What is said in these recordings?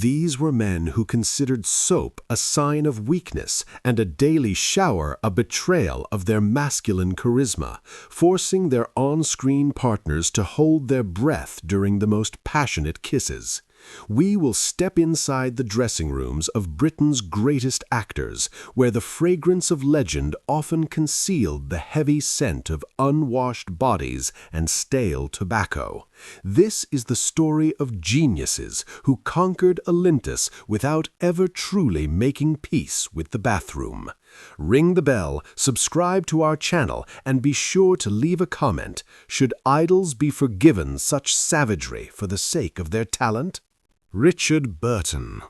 These were men who considered soap a sign of weakness and a daily shower a betrayal of their masculine charisma, forcing their on-screen partners to hold their breath during the most passionate kisses. We will step inside the dressing rooms of Britain's greatest actors, where the fragrance of legend often concealed the heavy scent of unwashed bodies and stale tobacco. This is the story of geniuses who conquered Olympus without ever truly making peace with the bathroom. Ring the bell, subscribe to our channel, and be sure to leave a comment. Should idols be forgiven such savagery for the sake of their talent? Richard Burton.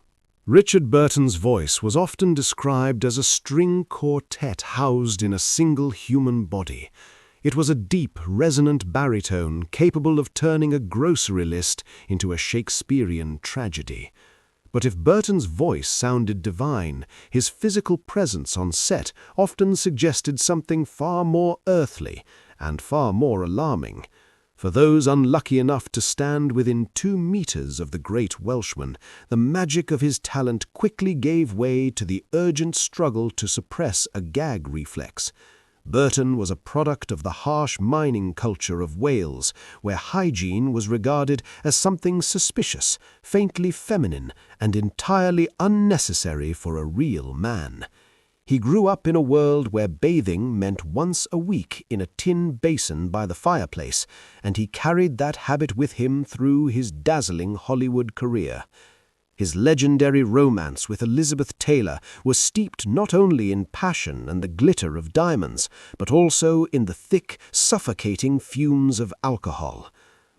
Richard Burton's voice was often described as a string quartet housed in a single human body. It was a deep, resonant baritone capable of turning a grocery list into a Shakespearean tragedy. But if Burton's voice sounded divine, his physical presence on set often suggested something far more earthly and far more alarming. For those unlucky enough to stand within 2 meters of the great Welshman, the magic of his talent quickly gave way to the urgent struggle to suppress a gag reflex. Burton was a product of the harsh mining culture of Wales, where hygiene was regarded as something suspicious, faintly feminine, and entirely unnecessary for a real man. He grew up in a world where bathing meant once a week in a tin basin by the fireplace, and he carried that habit with him through his dazzling Hollywood career. His legendary romance with Elizabeth Taylor was steeped not only in passion and the glitter of diamonds, but also in the thick, suffocating fumes of alcohol.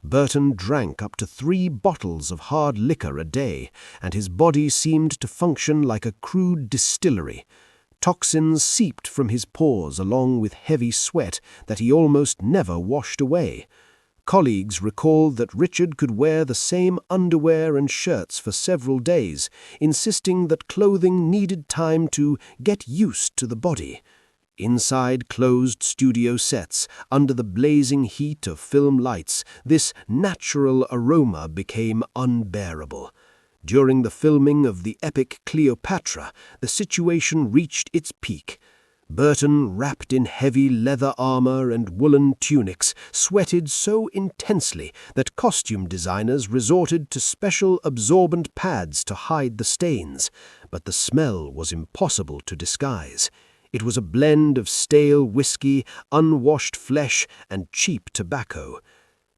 Burton drank up to 3 bottles of hard liquor a day, and his body seemed to function like a crude distillery. Toxins seeped from his pores along with heavy sweat that he almost never washed away. Colleagues recalled that Richard could wear the same underwear and shirts for several days, insisting that clothing needed time to get used to the body. Inside closed studio sets, under the blazing heat of film lights, this natural aroma became unbearable. During the filming of the epic Cleopatra, the situation reached its peak. Burton, wrapped in heavy leather armor and woolen tunics, sweated so intensely that costume designers resorted to special absorbent pads to hide the stains, but the smell was impossible to disguise. It was a blend of stale whiskey, unwashed flesh, and cheap tobacco.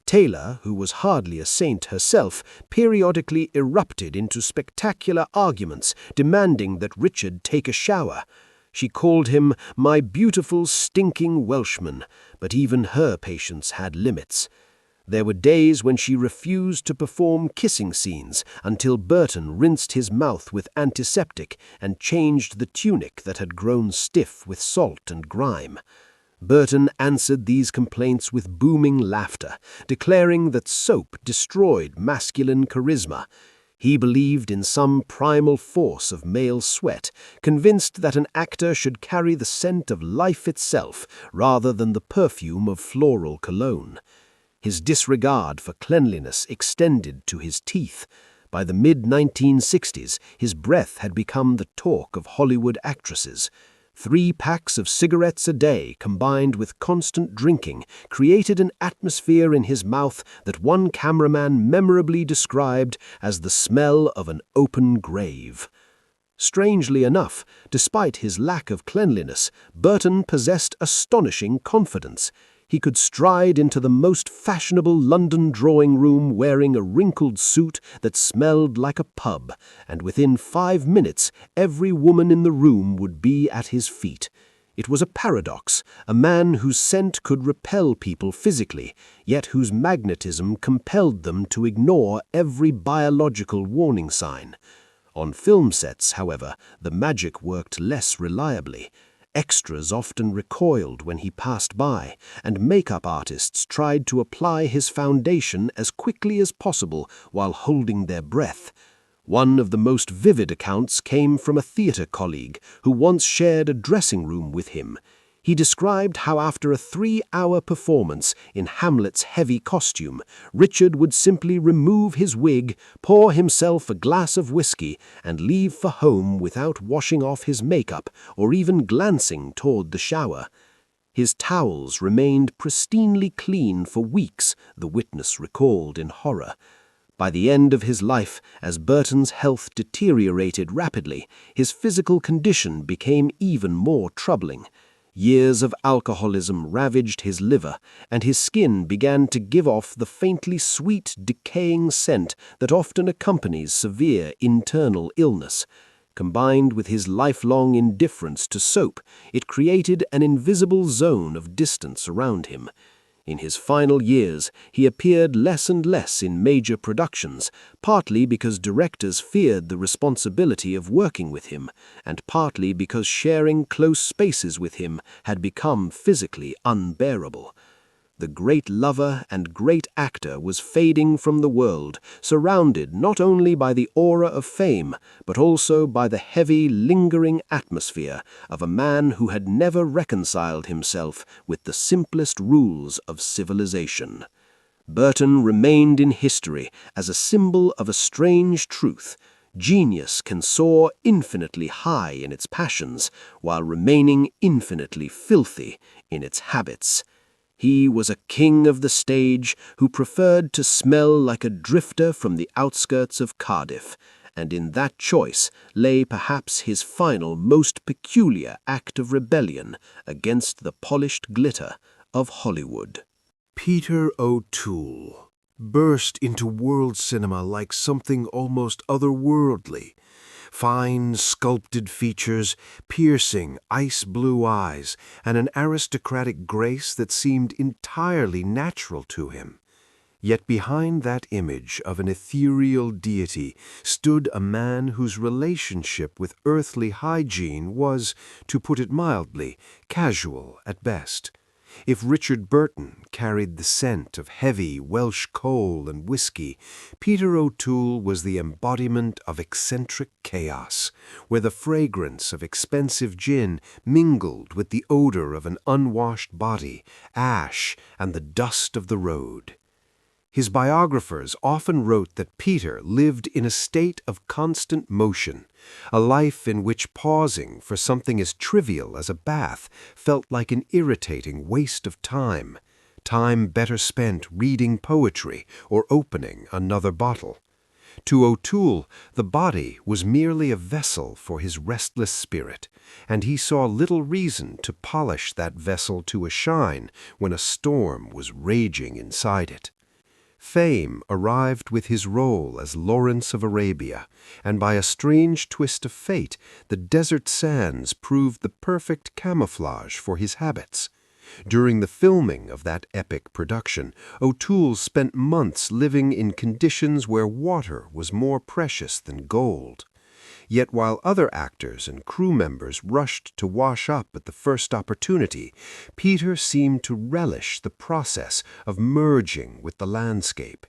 Taylor, who was hardly a saint herself, periodically erupted into spectacular arguments demanding that Richard take a shower. She called him "my beautiful, stinking Welshman," but even her patience had limits. There were days when she refused to perform kissing scenes until Burton rinsed his mouth with antiseptic and changed the tunic that had grown stiff with salt and grime. Burton answered these complaints with booming laughter, declaring that soap destroyed masculine charisma. He believed in some primal force of male sweat, convinced that an actor should carry the scent of life itself rather than the perfume of floral cologne. His disregard for cleanliness extended to his teeth. By the mid-1960s, his breath had become the talk of Hollywood actresses. 3 packs of cigarettes a day, combined with constant drinking, created an atmosphere in his mouth that one cameraman memorably described as the smell of an open grave. Strangely enough, despite his lack of cleanliness, Burton possessed astonishing confidence. He could stride into the most fashionable London drawing room wearing a wrinkled suit that smelled like a pub, and within 5 minutes every woman in the room would be at his feet. It was a paradox, a man whose scent could repel people physically, yet whose magnetism compelled them to ignore every biological warning sign. On film sets, however, the magic worked less reliably. Extras often recoiled when he passed by, and makeup artists tried to apply his foundation as quickly as possible while holding their breath. One of the most vivid accounts came from a theater colleague who once shared a dressing room with him. He described how after a 3-hour performance in Hamlet's heavy costume, Richard would simply remove his wig, pour himself a glass of whiskey, and leave for home without washing off his makeup or even glancing toward the shower. His towels remained pristinely clean for weeks, the witness recalled in horror. By the end of his life, as Burton's health deteriorated rapidly, his physical condition became even more troubling. Years of alcoholism ravaged his liver, and his skin began to give off the faintly sweet, decaying scent that often accompanies severe internal illness. Combined with his lifelong indifference to soap, it created an invisible zone of distance around him. In his final years, he appeared less and less in major productions, partly because directors feared the responsibility of working with him, and partly because sharing close spaces with him had become physically unbearable. The great lover and great actor was fading from the world, surrounded not only by the aura of fame, but also by the heavy, lingering atmosphere of a man who had never reconciled himself with the simplest rules of civilization. Burton remained in history as a symbol of a strange truth. Genius can soar infinitely high in its passions, while remaining infinitely filthy in its habits. He was a king of the stage who preferred to smell like a drifter from the outskirts of Cardiff, and in that choice lay perhaps his final most peculiar act of rebellion against the polished glitter of Hollywood. Peter O'Toole burst into world cinema like something almost otherworldly. Fine, sculpted features, piercing, ice-blue eyes, and an aristocratic grace that seemed entirely natural to him. Yet behind that image of an ethereal deity stood a man whose relationship with earthly hygiene was, to put it mildly, casual at best. If Richard Burton carried the scent of heavy Welsh coal and whiskey, Peter O'Toole was the embodiment of eccentric chaos, where the fragrance of expensive gin mingled with the odor of an unwashed body, ash, and the dust of the road. His biographers often wrote that Peter lived in a state of constant motion, a life in which pausing for something as trivial as a bath felt like an irritating waste of time better spent reading poetry or opening another bottle. To O'Toole, the body was merely a vessel for his restless spirit, and he saw little reason to polish that vessel to a shine when a storm was raging inside it. Fame arrived with his role as Lawrence of Arabia, and by a strange twist of fate, the desert sands proved the perfect camouflage for his habits. During the filming of that epic production, O'Toole spent months living in conditions where water was more precious than gold. Yet while other actors and crew members rushed to wash up at the first opportunity, Peter seemed to relish the process of merging with the landscape.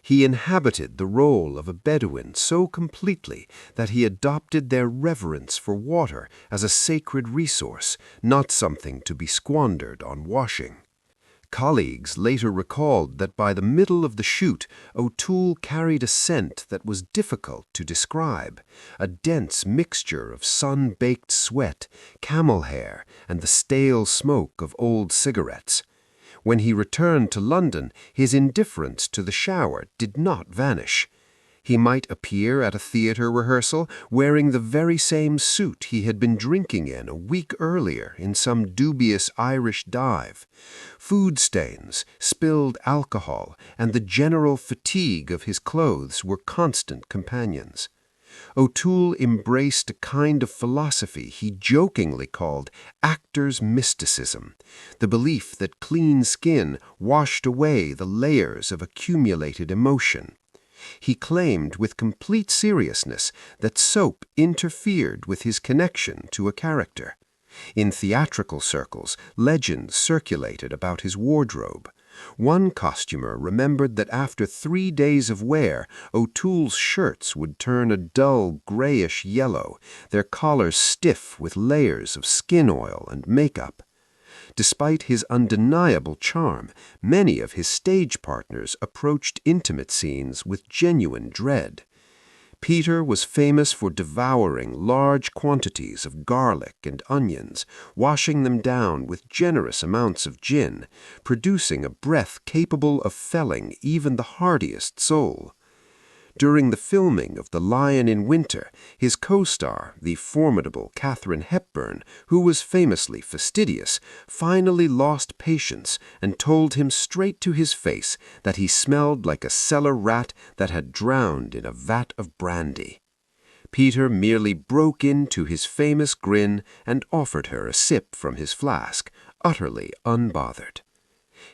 He inhabited the role of a Bedouin so completely that he adopted their reverence for water as a sacred resource, not something to be squandered on washing. Colleagues later recalled that by the middle of the shoot, O'Toole carried a scent that was difficult to describe, a dense mixture of sun-baked sweat, camel hair, and the stale smoke of old cigarettes. When he returned to London, his indifference to the shower did not vanish. He might appear at a theater rehearsal wearing the very same suit he had been drinking in a week earlier in some dubious Irish dive. Food stains, spilled alcohol, and the general fatigue of his clothes were constant companions. O'Toole embraced a kind of philosophy he jokingly called actor's mysticism, the belief that clean skin washed away the layers of accumulated emotion. He claimed with complete seriousness that soap interfered with his connection to a character. In theatrical circles, legends circulated about his wardrobe. One costumer remembered that after 3 days of wear, O'Toole's shirts would turn a dull grayish yellow, their collars stiff with layers of skin oil and makeup. Despite his undeniable charm, many of his stage partners approached intimate scenes with genuine dread. Peter was famous for devouring large quantities of garlic and onions, washing them down with generous amounts of gin, producing a breath capable of felling even the hardiest soul. During the filming of The Lion in Winter, his co-star, the formidable Katharine Hepburn, who was famously fastidious, finally lost patience and told him straight to his face that he smelled like a cellar rat that had drowned in a vat of brandy. Peter merely broke into his famous grin and offered her a sip from his flask, utterly unbothered.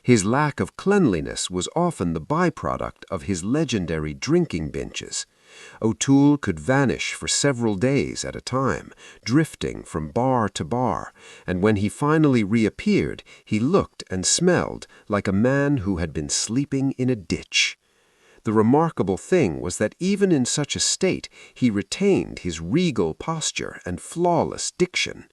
His lack of cleanliness was often the byproduct of his legendary drinking binges. O'Toole could vanish for several days at a time, drifting from bar to bar, and when he finally reappeared, he looked and smelled like a man who had been sleeping in a ditch. The remarkable thing was that even in such a state, he retained his regal posture and flawless diction.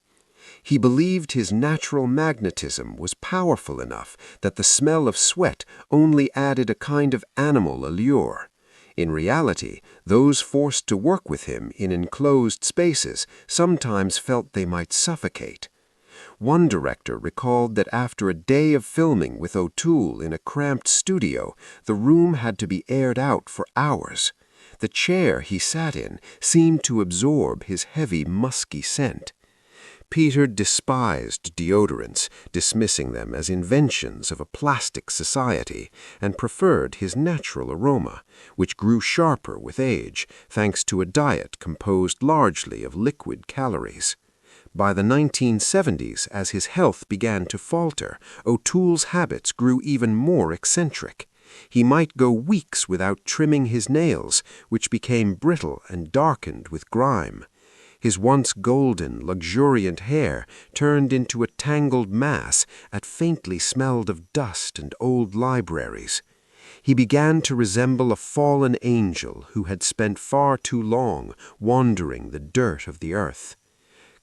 He believed his natural magnetism was powerful enough that the smell of sweat only added a kind of animal allure. In reality, those forced to work with him in enclosed spaces sometimes felt they might suffocate. One director recalled that after a day of filming with O'Toole in a cramped studio, the room had to be aired out for hours. The chair he sat in seemed to absorb his heavy, musky scent. Peter despised deodorants, dismissing them as inventions of a plastic society, and preferred his natural aroma, which grew sharper with age, thanks to a diet composed largely of liquid calories. By the 1970s, as his health began to falter, O'Toole's habits grew even more eccentric. He might go weeks without trimming his nails, which became brittle and darkened with grime. His once golden, luxuriant hair turned into a tangled mass that faintly smelled of dust and old libraries. He began to resemble a fallen angel who had spent far too long wandering the dirt of the earth.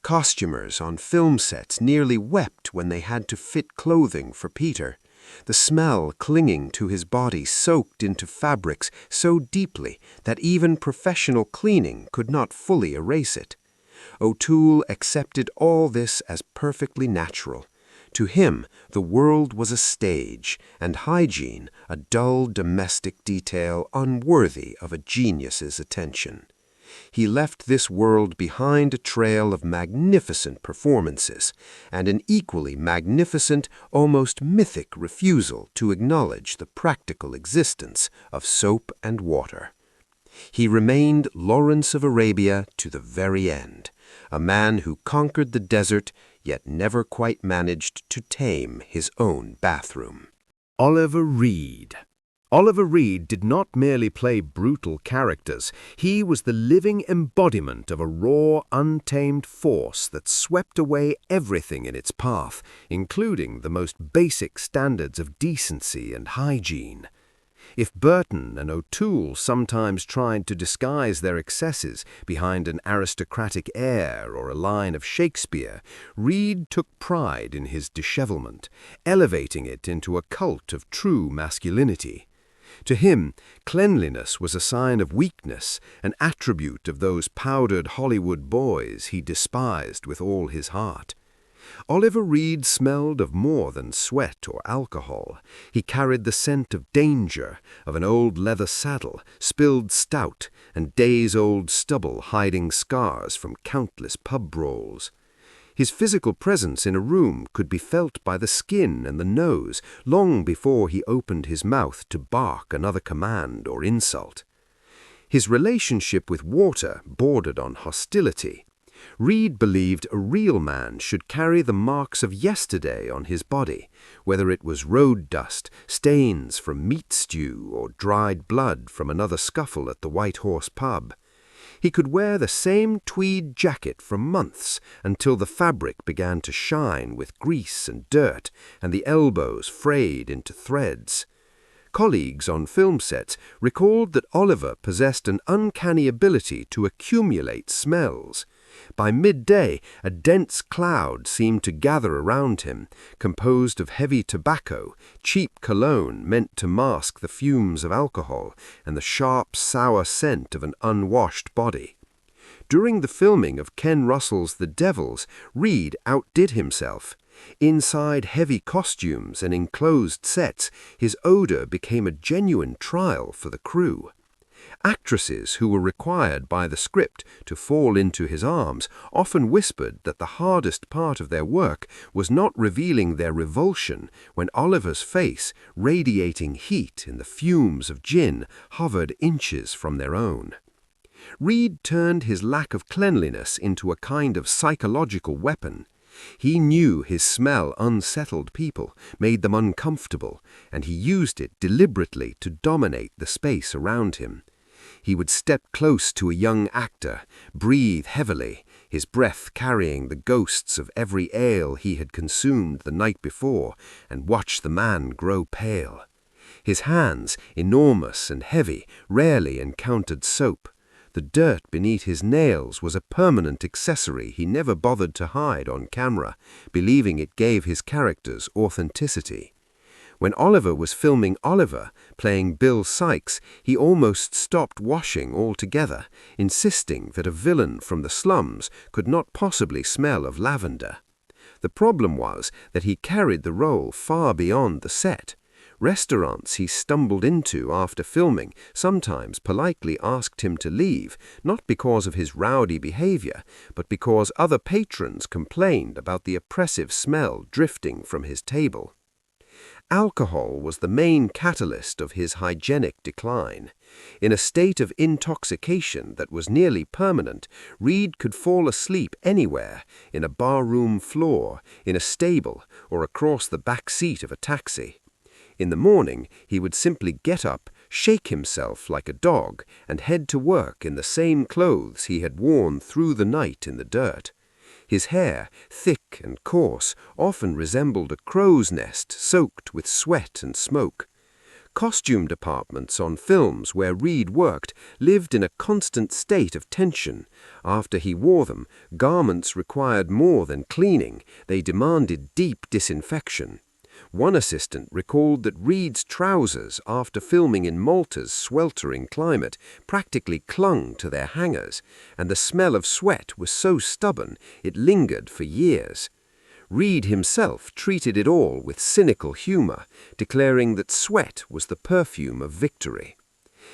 Costumers on film sets nearly wept when they had to fit clothing for Peter. The smell clinging to his body soaked into fabrics so deeply that even professional cleaning could not fully erase it. O'Toole accepted all this as perfectly natural. To him, the world was a stage, and hygiene a dull domestic detail unworthy of a genius's attention. He left this world behind a trail of magnificent performances, and an equally magnificent, almost mythic refusal to acknowledge the practical existence of soap and water. He remained Lawrence of Arabia to the very end, a man who conquered the desert, yet never quite managed to tame his own bathroom. Oliver Reed. Oliver Reed did not merely play brutal characters. He was the living embodiment of a raw, untamed force that swept away everything in its path, including the most basic standards of decency and hygiene. If Burton and O'Toole sometimes tried to disguise their excesses behind an aristocratic air or a line of Shakespeare, Reed took pride in his dishevelment, elevating it into a cult of true masculinity. To him, cleanliness was a sign of weakness, an attribute of those powdered Hollywood boys he despised with all his heart. Oliver Reed smelled of more than sweat or alcohol. He carried the scent of danger, of an old leather saddle, spilled stout, and days-old stubble hiding scars from countless pub brawls. His physical presence in a room could be felt by the skin and the nose long before he opened his mouth to bark another command or insult. His relationship with water bordered on hostility. Reed believed a real man should carry the marks of yesterday on his body, whether it was road dust, stains from meat stew, or dried blood from another scuffle at the White Horse pub. He could wear the same tweed jacket for months until the fabric began to shine with grease and dirt, and the elbows frayed into threads. Colleagues on film sets recalled that Oliver possessed an uncanny ability to accumulate smells. By midday, a dense cloud seemed to gather around him, composed of heavy tobacco, cheap cologne meant to mask the fumes of alcohol, and the sharp, sour scent of an unwashed body. During the filming of Ken Russell's The Devils, Reed outdid himself. Inside heavy costumes and enclosed sets, his odor became a genuine trial for the crew. Actresses who were required by the script to fall into his arms often whispered that the hardest part of their work was not revealing their revulsion when Oliver's face, radiating heat in the fumes of gin, hovered inches from their own. Reed turned his lack of cleanliness into a kind of psychological weapon. He knew his smell unsettled people, made them uncomfortable, and he used it deliberately to dominate the space around him. He would step close to a young actor, breathe heavily, his breath carrying the ghosts of every ale he had consumed the night before, and watch the man grow pale. His hands, enormous and heavy, rarely encountered soap. The dirt beneath his nails was a permanent accessory he never bothered to hide on camera, believing it gave his characters authenticity. When Oliver was filming Oliver, playing Bill Sikes, he almost stopped washing altogether, insisting that a villain from the slums could not possibly smell of lavender. The problem was that he carried the role far beyond the set. Restaurants he stumbled into after filming sometimes politely asked him to leave, not because of his rowdy behavior, but because other patrons complained about the oppressive smell drifting from his table. Alcohol was the main catalyst of his hygienic decline. In a state of intoxication that was nearly permanent, Reed could fall asleep anywhere, in a barroom floor, in a stable, or across the back seat of a taxi. In the morning, he would simply get up, shake himself like a dog, and head to work in the same clothes he had worn through the night in the dirt. His hair, thick and coarse, often resembled a crow's nest soaked with sweat and smoke. Costume departments on films where Reed worked lived in a constant state of tension. After he wore them, garments required more than cleaning, they demanded deep disinfection. One assistant recalled that Reed's trousers, after filming in Malta's sweltering climate, practically clung to their hangers, and the smell of sweat was so stubborn it lingered for years. Reed himself treated it all with cynical humor, declaring that sweat was the perfume of victory.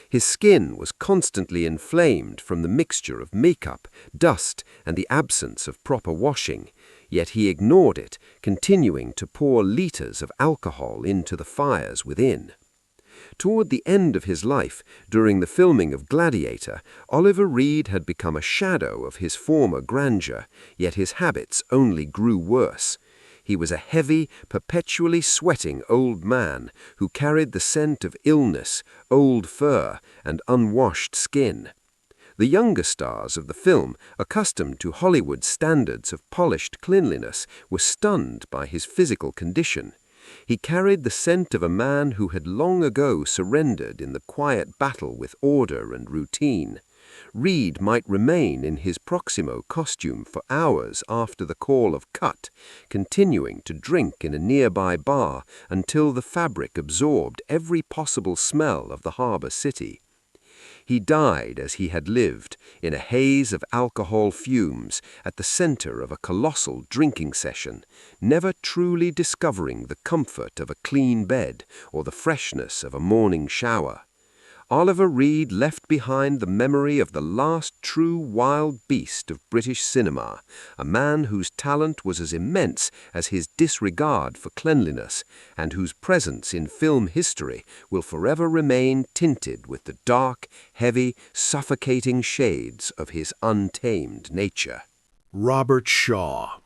His skin was constantly inflamed from the mixture of makeup, dust, and the absence of proper washing, yet he ignored it, continuing to pour liters of alcohol into the fires within. Toward the end of his life, during the filming of Gladiator, Oliver Reed had become a shadow of his former grandeur, yet his habits only grew worse. He was a heavy, perpetually sweating old man who carried the scent of illness, old fur, and unwashed skin. The younger stars of the film, accustomed to Hollywood's standards of polished cleanliness, were stunned by his physical condition. He carried the scent of a man who had long ago surrendered in the quiet battle with order and routine. Reed might remain in his Proximo costume for hours after the call of cut, continuing to drink in a nearby bar until the fabric absorbed every possible smell of the harbor city. He died as he had lived, in a haze of alcohol fumes, at the center of a colossal drinking session, never truly discovering the comfort of a clean bed or the freshness of a morning shower. Oliver Reed left behind the memory of the last true wild beast of British cinema, a man whose talent was as immense as his disregard for cleanliness, and whose presence in film history will forever remain tinted with the dark, heavy, suffocating shades of his untamed nature. Robert Shaw.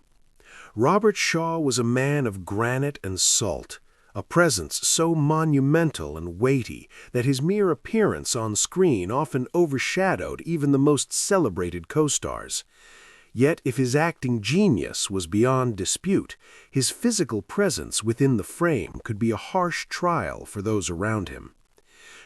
Robert Shaw was a man of granite and salt, a presence so monumental and weighty that his mere appearance on screen often overshadowed even the most celebrated co-stars. Yet if his acting genius was beyond dispute, his physical presence within the frame could be a harsh trial for those around him.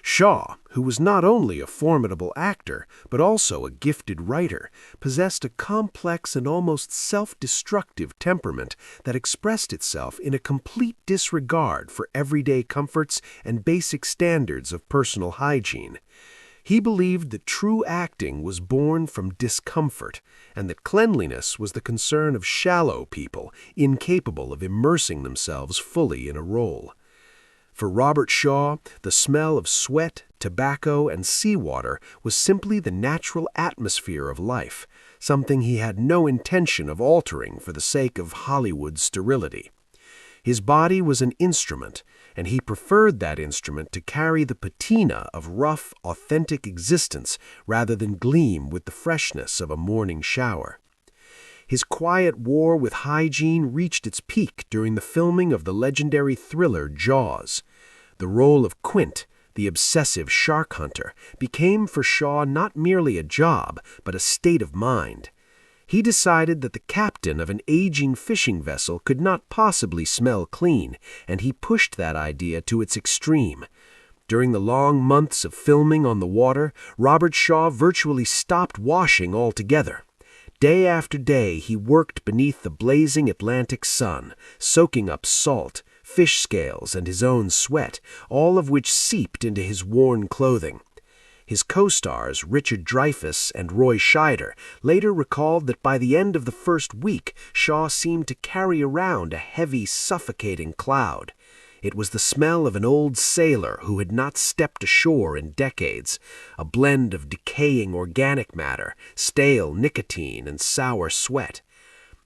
Shaw, who was not only a formidable actor, but also a gifted writer, possessed a complex and almost self-destructive temperament that expressed itself in a complete disregard for everyday comforts and basic standards of personal hygiene. He believed that true acting was born from discomfort, and that cleanliness was the concern of shallow people, incapable of immersing themselves fully in a role. For Robert Shaw, the smell of sweat, tobacco, and seawater was simply the natural atmosphere of life, something he had no intention of altering for the sake of Hollywood's sterility. His body was an instrument, and he preferred that instrument to carry the patina of rough, authentic existence rather than gleam with the freshness of a morning shower. His quiet war with hygiene reached its peak during the filming of the legendary thriller Jaws. The role of Quint, the obsessive shark hunter, became for Shaw not merely a job, but a state of mind. He decided that the captain of an aging fishing vessel could not possibly smell clean, and he pushed that idea to its extreme. During the long months of filming on the water, Robert Shaw virtually stopped washing altogether. Day after day, he worked beneath the blazing Atlantic sun, soaking up salt, fish scales, and his own sweat, all of which seeped into his worn clothing. His co-stars, Richard Dreyfuss and Roy Scheider, later recalled that by the end of the first week, Shaw seemed to carry around a heavy, suffocating cloud. It was the smell of an old sailor who had not stepped ashore in decades, a blend of decaying organic matter, stale nicotine, and sour sweat.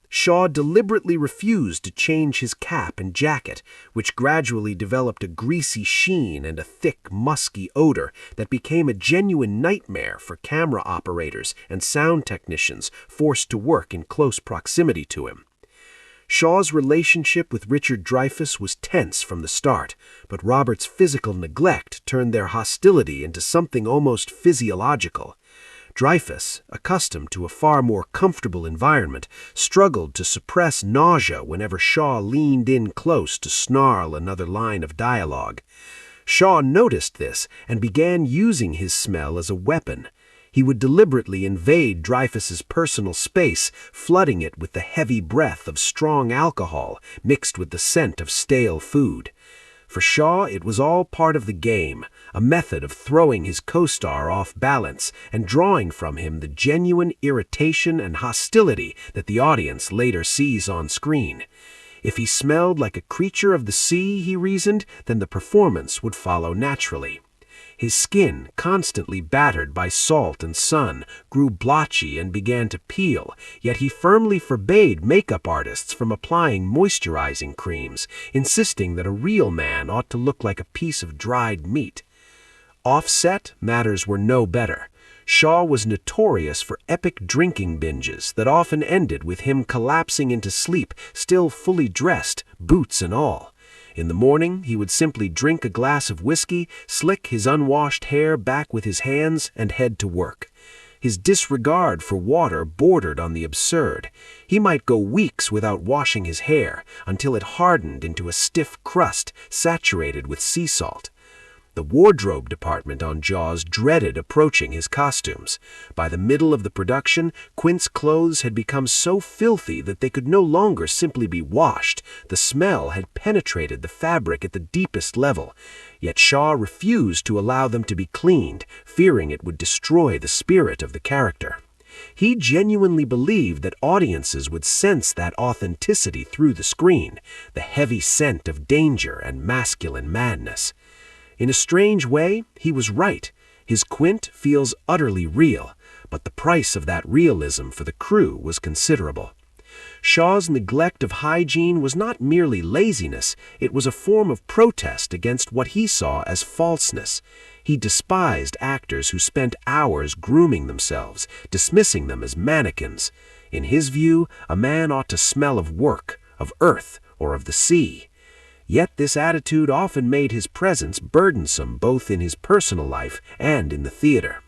Shaw deliberately refused to change his cap and jacket, which gradually developed a greasy sheen and a thick, musky odor that became a genuine nightmare for camera operators and sound technicians forced to work in close proximity to him. Shaw's relationship with Richard Dreyfuss was tense from the start, but Robert's physical neglect turned their hostility into something almost physiological. Dreyfuss, accustomed to a far more comfortable environment, struggled to suppress nausea whenever Shaw leaned in close to snarl another line of dialogue. Shaw noticed this and began using his smell as a weapon. He would deliberately invade Dreyfuss's personal space, flooding it with the heavy breath of strong alcohol mixed with the scent of stale food. For Shaw, it was all part of the game, a method of throwing his co-star off balance and drawing from him the genuine irritation and hostility that the audience later sees on screen. If he smelled like a creature of the sea, he reasoned, then the performance would follow naturally. His skin, constantly battered by salt and sun, grew blotchy and began to peel, yet he firmly forbade makeup artists from applying moisturizing creams, insisting that a real man ought to look like a piece of dried meat. Off-set, matters were no better. Shaw was notorious for epic drinking binges that often ended with him collapsing into sleep, still fully dressed, boots and all. In the morning, he would simply drink a glass of whiskey, slick his unwashed hair back with his hands, and head to work. His disregard for water bordered on the absurd. He might go weeks without washing his hair, until it hardened into a stiff crust saturated with sea salt. The wardrobe department on Jaws dreaded approaching his costumes. By the middle of the production, Quint's clothes had become so filthy that they could no longer simply be washed. The smell had penetrated the fabric at the deepest level. Yet Shaw refused to allow them to be cleaned, fearing it would destroy the spirit of the character. He genuinely believed that audiences would sense that authenticity through the screen, the heavy scent of danger and masculine madness. In a strange way, he was right. His Quint feels utterly real, but the price of that realism for the crew was considerable. Shaw's neglect of hygiene was not merely laziness, it was a form of protest against what he saw as falseness. He despised actors who spent hours grooming themselves, dismissing them as mannequins. In his view, a man ought to smell of work, of earth, or of the sea. Yet this attitude often made his presence burdensome both in his personal life and in the theater.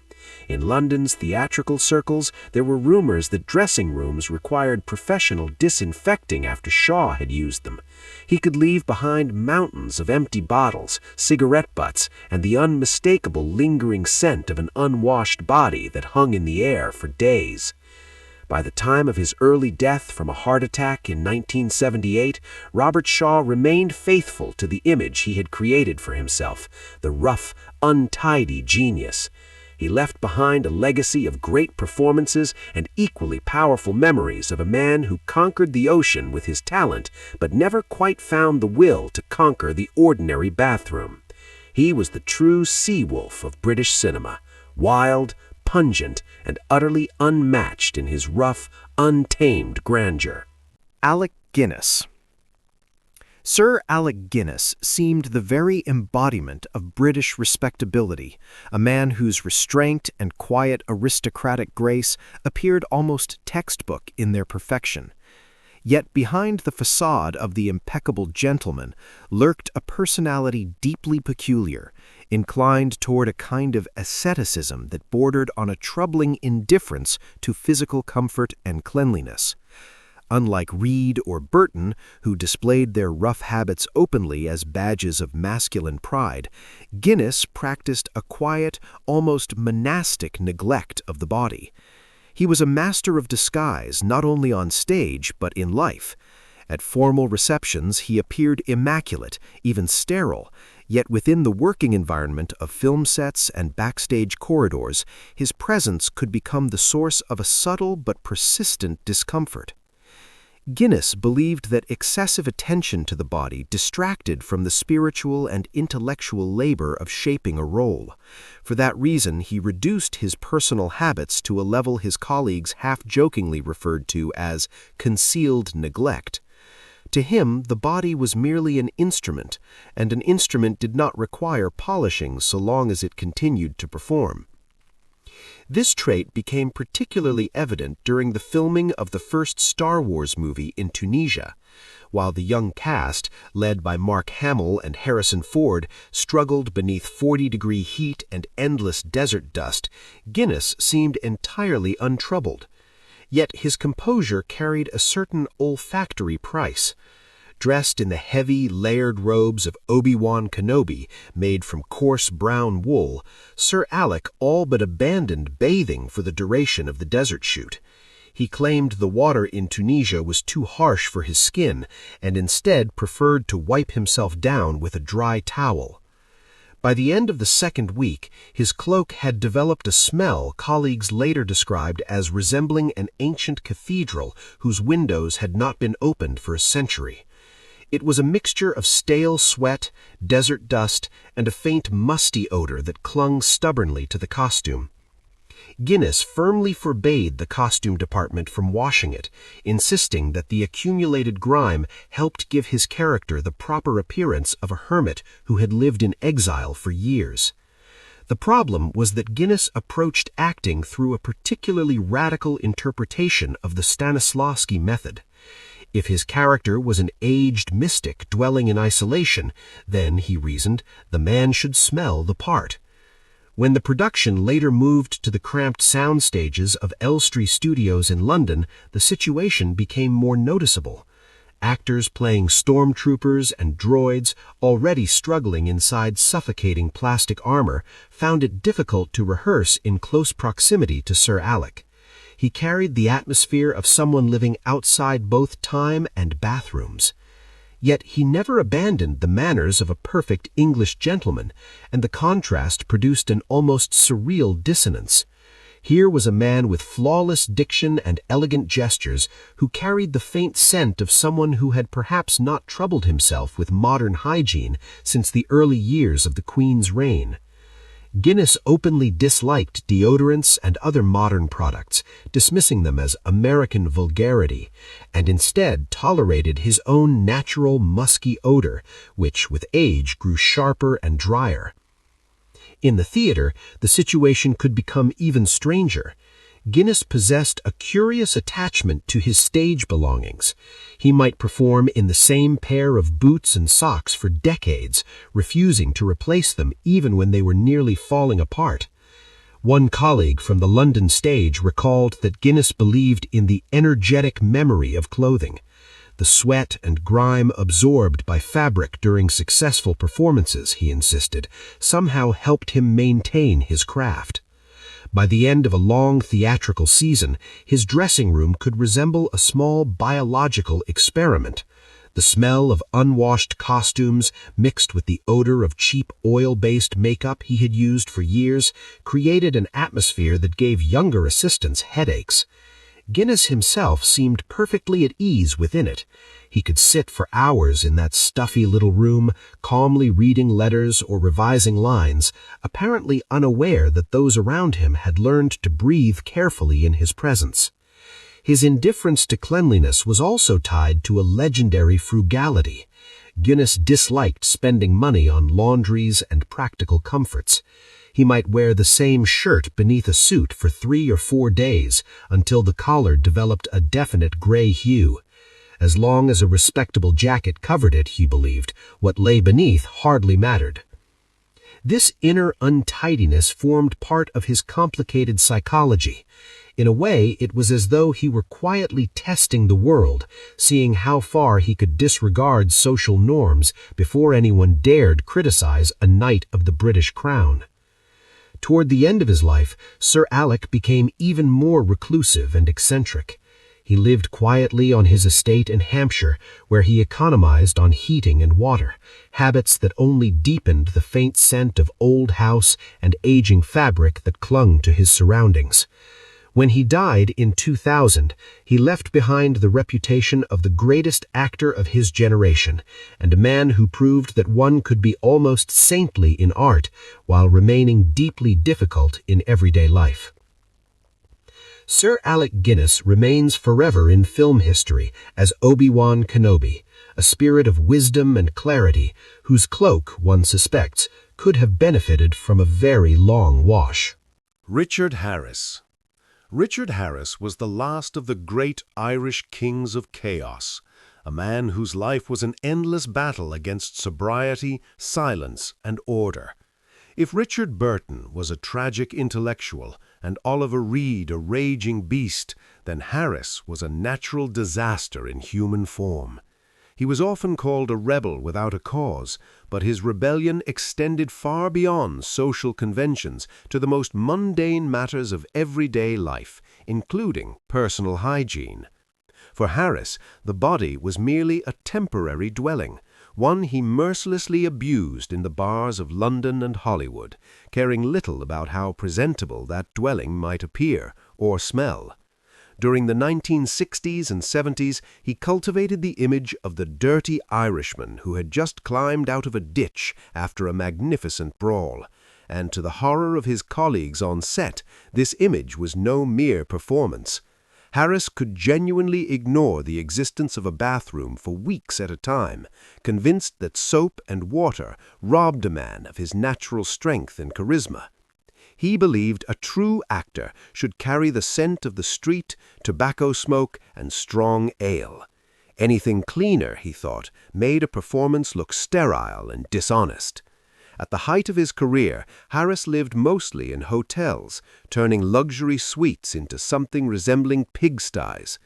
In London's theatrical circles, there were rumors that dressing rooms required professional disinfecting after Shaw had used them. He could leave behind mountains of empty bottles, cigarette butts, and the unmistakable lingering scent of an unwashed body that hung in the air for days. By the time of his early death from a heart attack in 1978, Robert Shaw remained faithful to the image he had created for himself, the rough, untidy genius. He left behind a legacy of great performances and equally powerful memories of a man who conquered the ocean with his talent, but never quite found the will to conquer the ordinary bathroom. He was the true sea-wolf of British cinema, wild, pungent, and utterly unmatched in his rough, untamed grandeur. Alec Guinness. Sir Alec Guinness seemed the very embodiment of British respectability, a man whose restraint and quiet aristocratic grace appeared almost textbook in their perfection. Yet behind the facade of the impeccable gentleman lurked a personality deeply peculiar, inclined toward a kind of asceticism that bordered on a troubling indifference to physical comfort and cleanliness. Unlike Reed or Burton, who displayed their rough habits openly as badges of masculine pride, Guinness practiced a quiet, almost monastic neglect of the body. He was a master of disguise not only on stage but in life. At formal receptions he appeared immaculate, even sterile, yet within the working environment of film sets and backstage corridors, his presence could become the source of a subtle but persistent discomfort. Guinness believed that excessive attention to the body distracted from the spiritual and intellectual labor of shaping a role. For that reason, he reduced his personal habits to a level his colleagues half-jokingly referred to as concealed neglect. To him, the body was merely an instrument, and an instrument did not require polishing so long as it continued to perform. This trait became particularly evident during the filming of the first Star Wars movie in Tunisia. While the young cast, led by Mark Hamill and Harrison Ford, struggled beneath 40-degree heat and endless desert dust, Guinness seemed entirely untroubled. Yet his composure carried a certain olfactory price. Dressed in the heavy, layered robes of Obi-Wan Kenobi, made from coarse brown wool, Sir Alec all but abandoned bathing for the duration of the desert shoot. He claimed the water in Tunisia was too harsh for his skin, and instead preferred to wipe himself down with a dry towel. By the end of the second week, his cloak had developed a smell colleagues later described as resembling an ancient cathedral whose windows had not been opened for a century. It was a mixture of stale sweat, desert dust, and a faint musty odor that clung stubbornly to the costume. Guinness firmly forbade the costume department from washing it, insisting that the accumulated grime helped give his character the proper appearance of a hermit who had lived in exile for years. The problem was that Guinness approached acting through a particularly radical interpretation of the Stanislavski method. If his character was an aged mystic dwelling in isolation, then, he reasoned, the man should smell the part. When the production later moved to the cramped sound stages of Elstree Studios in London, the situation became more noticeable. Actors playing stormtroopers and droids, already struggling inside suffocating plastic armor, found it difficult to rehearse in close proximity to Sir Alec. He carried the atmosphere of someone living outside both time and bathrooms. Yet he never abandoned the manners of a perfect English gentleman, and the contrast produced an almost surreal dissonance. Here was a man with flawless diction and elegant gestures who carried the faint scent of someone who had perhaps not troubled himself with modern hygiene since the early years of the Queen's reign. Guinness openly disliked deodorants and other modern products, dismissing them as American vulgarity, and instead tolerated his own natural musky odor, which with age grew sharper and drier. In the theater, the situation could become even stranger. Guinness possessed a curious attachment to his stage belongings. He might perform in the same pair of boots and socks for decades, refusing to replace them even when they were nearly falling apart. One colleague from the London stage recalled that Guinness believed in the energetic memory of clothing. The sweat and grime absorbed by fabric during successful performances, he insisted, somehow helped him maintain his craft. By the end of a long theatrical season, his dressing room could resemble a small biological experiment. The smell of unwashed costumes, mixed with the odor of cheap oil-based makeup he had used for years, created an atmosphere that gave younger assistants headaches. Guinness himself seemed perfectly at ease within it. He could sit for hours in that stuffy little room, calmly reading letters or revising lines, apparently unaware that those around him had learned to breathe carefully in his presence. His indifference to cleanliness was also tied to a legendary frugality. Guinness disliked spending money on laundries and practical comforts. He might wear the same shirt beneath a suit for 3 or 4 days until the collar developed a definite gray hue. As long as a respectable jacket covered it, he believed, what lay beneath hardly mattered. This inner untidiness formed part of his complicated psychology. In a way, it was as though he were quietly testing the world, seeing how far he could disregard social norms before anyone dared criticize a knight of the British Crown. Toward the end of his life, Sir Alec became even more reclusive and eccentric. He lived quietly on his estate in Hampshire, where he economized on heating and water, habits that only deepened the faint scent of old house and aging fabric that clung to his surroundings. When he died in 2000, he left behind the reputation of the greatest actor of his generation, and a man who proved that one could be almost saintly in art while remaining deeply difficult in everyday life. Sir Alec Guinness remains forever in film history as Obi-Wan Kenobi, a spirit of wisdom and clarity whose cloak, one suspects, could have benefited from a very long wash. Richard Harris. Richard Harris was the last of the great Irish kings of chaos, a man whose life was an endless battle against sobriety, silence, and order. If Richard Burton was a tragic intellectual and Oliver Reed a raging beast, then Harris was a natural disaster in human form. He was often called a rebel without a cause, but his rebellion extended far beyond social conventions to the most mundane matters of everyday life, including personal hygiene. For Harris, the body was merely a temporary dwelling, one he mercilessly abused in the bars of London and Hollywood, caring little about how presentable that dwelling might appear or smell. During the 1960s and 70s, he cultivated the image of the dirty Irishman who had just climbed out of a ditch after a magnificent brawl. And to the horror of his colleagues on set, this image was no mere performance. Harris could genuinely ignore the existence of a bathroom for weeks at a time, convinced that soap and water robbed a man of his natural strength and charisma. He believed a true actor should carry the scent of the street, tobacco smoke, and strong ale. Anything cleaner, he thought, made a performance look sterile and dishonest. At the height of his career, Harris lived mostly in hotels, turning luxury suites into something resembling pigsties.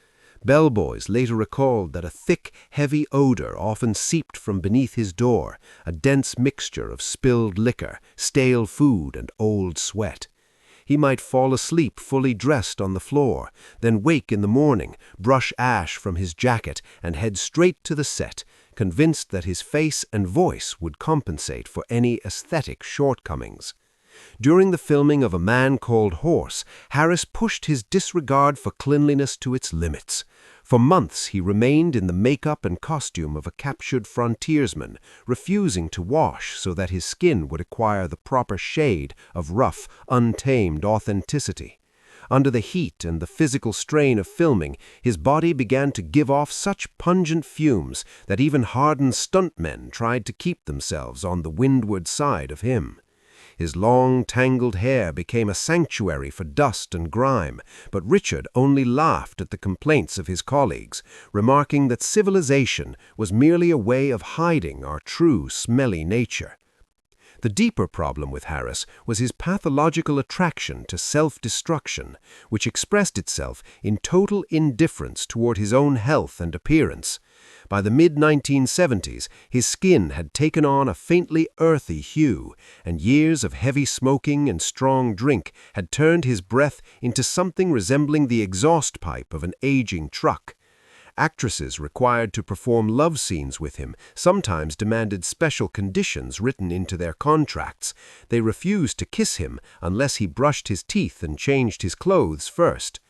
Bellboys later recalled that a thick, heavy odor often seeped from beneath his door, a dense mixture of spilled liquor, stale food, and old sweat. He might fall asleep fully dressed on the floor, then wake in the morning, brush ash from his jacket, and head straight to the set, convinced that his face and voice would compensate for any aesthetic shortcomings. During the filming of A Man Called Horse, Harris pushed his disregard for cleanliness to its limits. For months he remained in the makeup and costume of a captured frontiersman, refusing to wash so that his skin would acquire the proper shade of rough, untamed authenticity. Under the heat and the physical strain of filming, his body began to give off such pungent fumes that even hardened stuntmen tried to keep themselves on the windward side of him. His long, tangled hair became a sanctuary for dust and grime, but Richard only laughed at the complaints of his colleagues, remarking that civilization was merely a way of hiding our true smelly nature. The deeper problem with Harris was his pathological attraction to self-destruction, which expressed itself in total indifference toward his own health and appearance. By the mid-1970s, his skin had taken on a faintly earthy hue, and years of heavy smoking and strong drink had turned his breath into something resembling the exhaust pipe of an aging truck. Actresses required to perform love scenes with him sometimes demanded special conditions written into their contracts. They refused to kiss him unless he brushed his teeth and changed his clothes first.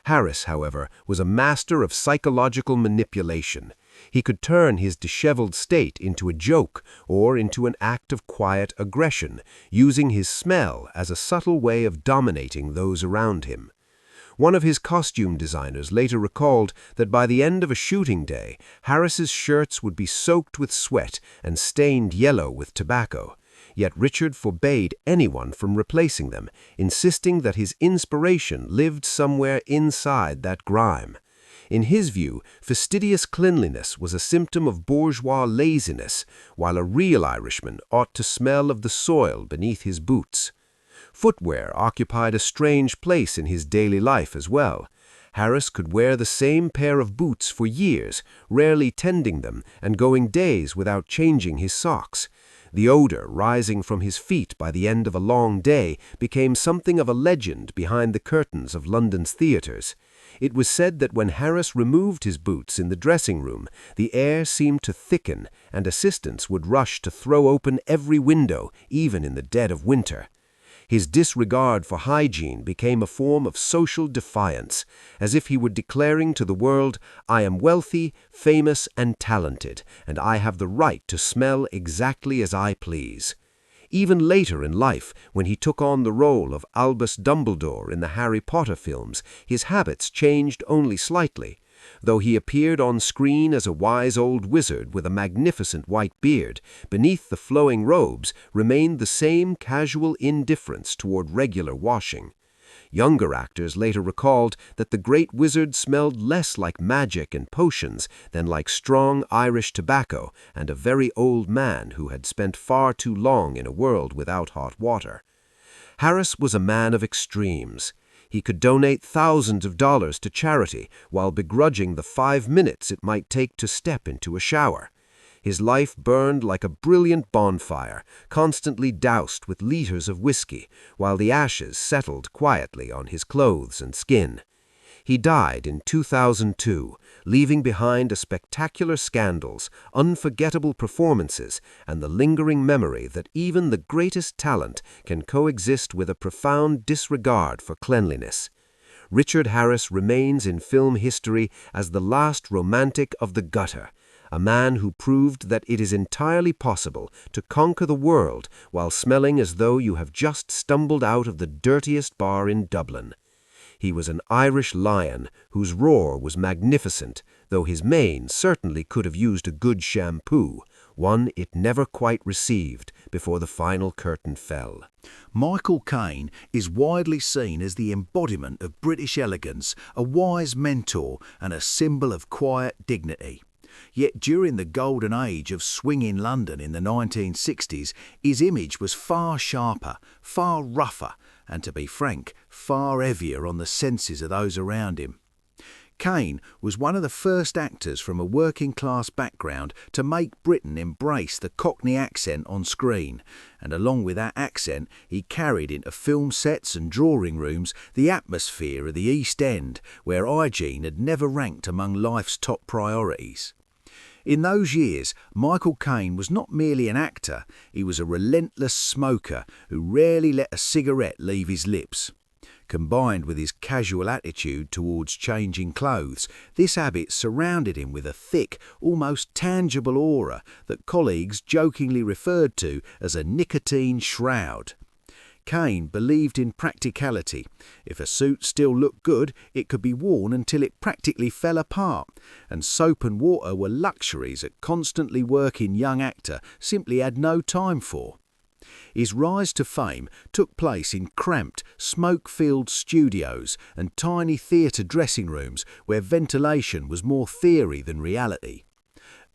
Harris, however, was a master of psychological manipulation. He could turn his disheveled state into a joke or into an act of quiet aggression, using his smell as a subtle way of dominating those around him. One of his costume designers later recalled that by the end of a shooting day, Harris's shirts would be soaked with sweat and stained yellow with tobacco. Yet Richard forbade anyone from replacing them, insisting that his inspiration lived somewhere inside that grime. In his view, fastidious cleanliness was a symptom of bourgeois laziness, while a real Irishman ought to smell of the soil beneath his boots. Footwear occupied a strange place in his daily life as well. Harris could wear the same pair of boots for years, rarely tending them and going days without changing his socks. The odor rising from his feet by the end of a long day became something of a legend behind the curtains of London's theaters. It was said that when Harris removed his boots in the dressing room, the air seemed to thicken and assistants would rush to throw open every window, even in the dead of winter. His disregard for hygiene became a form of social defiance, as if he were declaring to the world, "I am wealthy, famous, and talented, and I have the right to smell exactly as I please." Even later in life, when he took on the role of Albus Dumbledore in the Harry Potter films, his habits changed only slightly. Though he appeared on screen as a wise old wizard with a magnificent white beard, beneath the flowing robes remained the same casual indifference toward regular washing. Younger actors later recalled that the great wizard smelled less like magic and potions than like strong Irish tobacco and a very old man who had spent far too long in a world without hot water. Harris was a man of extremes. He could donate thousands of dollars to charity while begrudging the 5 minutes it might take to step into a shower. His life burned like a brilliant bonfire, constantly doused with liters of whiskey, while the ashes settled quietly on his clothes and skin. He died in 2002, leaving behind a spectacular scandals, unforgettable performances, and the lingering memory that even the greatest talent can coexist with a profound disregard for cleanliness. Richard Harris remains in film history as the last romantic of the gutter, a man who proved that it is entirely possible to conquer the world while smelling as though you have just stumbled out of the dirtiest bar in Dublin. He was an Irish lion whose roar was magnificent, though his mane certainly could have used a good shampoo, one it never quite received before the final curtain fell. Michael Caine is widely seen as the embodiment of British elegance, a wise mentor and a symbol of quiet dignity. Yet during the golden age of swinging London in the 1960s, his image was far sharper, far rougher, and to be frank, far heavier on the senses of those around him. Caine was one of the first actors from a working-class background to make Britain embrace the Cockney accent on screen, and along with that accent he carried into film sets and drawing rooms the atmosphere of the East End, where hygiene had never ranked among life's top priorities. In those years, Michael Caine was not merely an actor, he was a relentless smoker who rarely let a cigarette leave his lips. Combined with his casual attitude towards changing clothes, this habit surrounded him with a thick, almost tangible aura that colleagues jokingly referred to as a nicotine shroud. Caine believed in practicality. If a suit still looked good, it could be worn until it practically fell apart, and soap and water were luxuries a constantly working young actor simply had no time for. His rise to fame took place in cramped, smoke-filled studios and tiny theatre dressing rooms where ventilation was more theory than reality.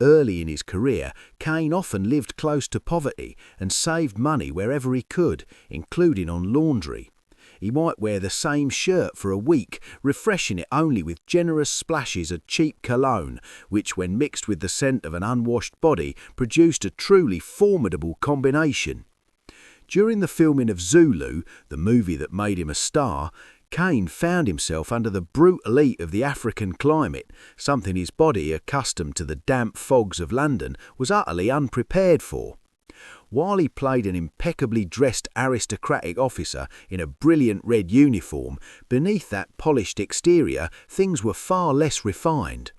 Early in his career, Caine often lived close to poverty and saved money wherever he could, including on laundry. He might wear the same shirt for a week, refreshing it only with generous splashes of cheap cologne, which, when mixed with the scent of an unwashed body, produced a truly formidable combination. During the filming of Zulu, the movie that made him a star, Caine found himself under the brutal heat of the African climate, something his body, accustomed to the damp fogs of London, was utterly unprepared for. While he played an impeccably dressed aristocratic officer in a brilliant red uniform, beneath that polished exterior things were far less refined.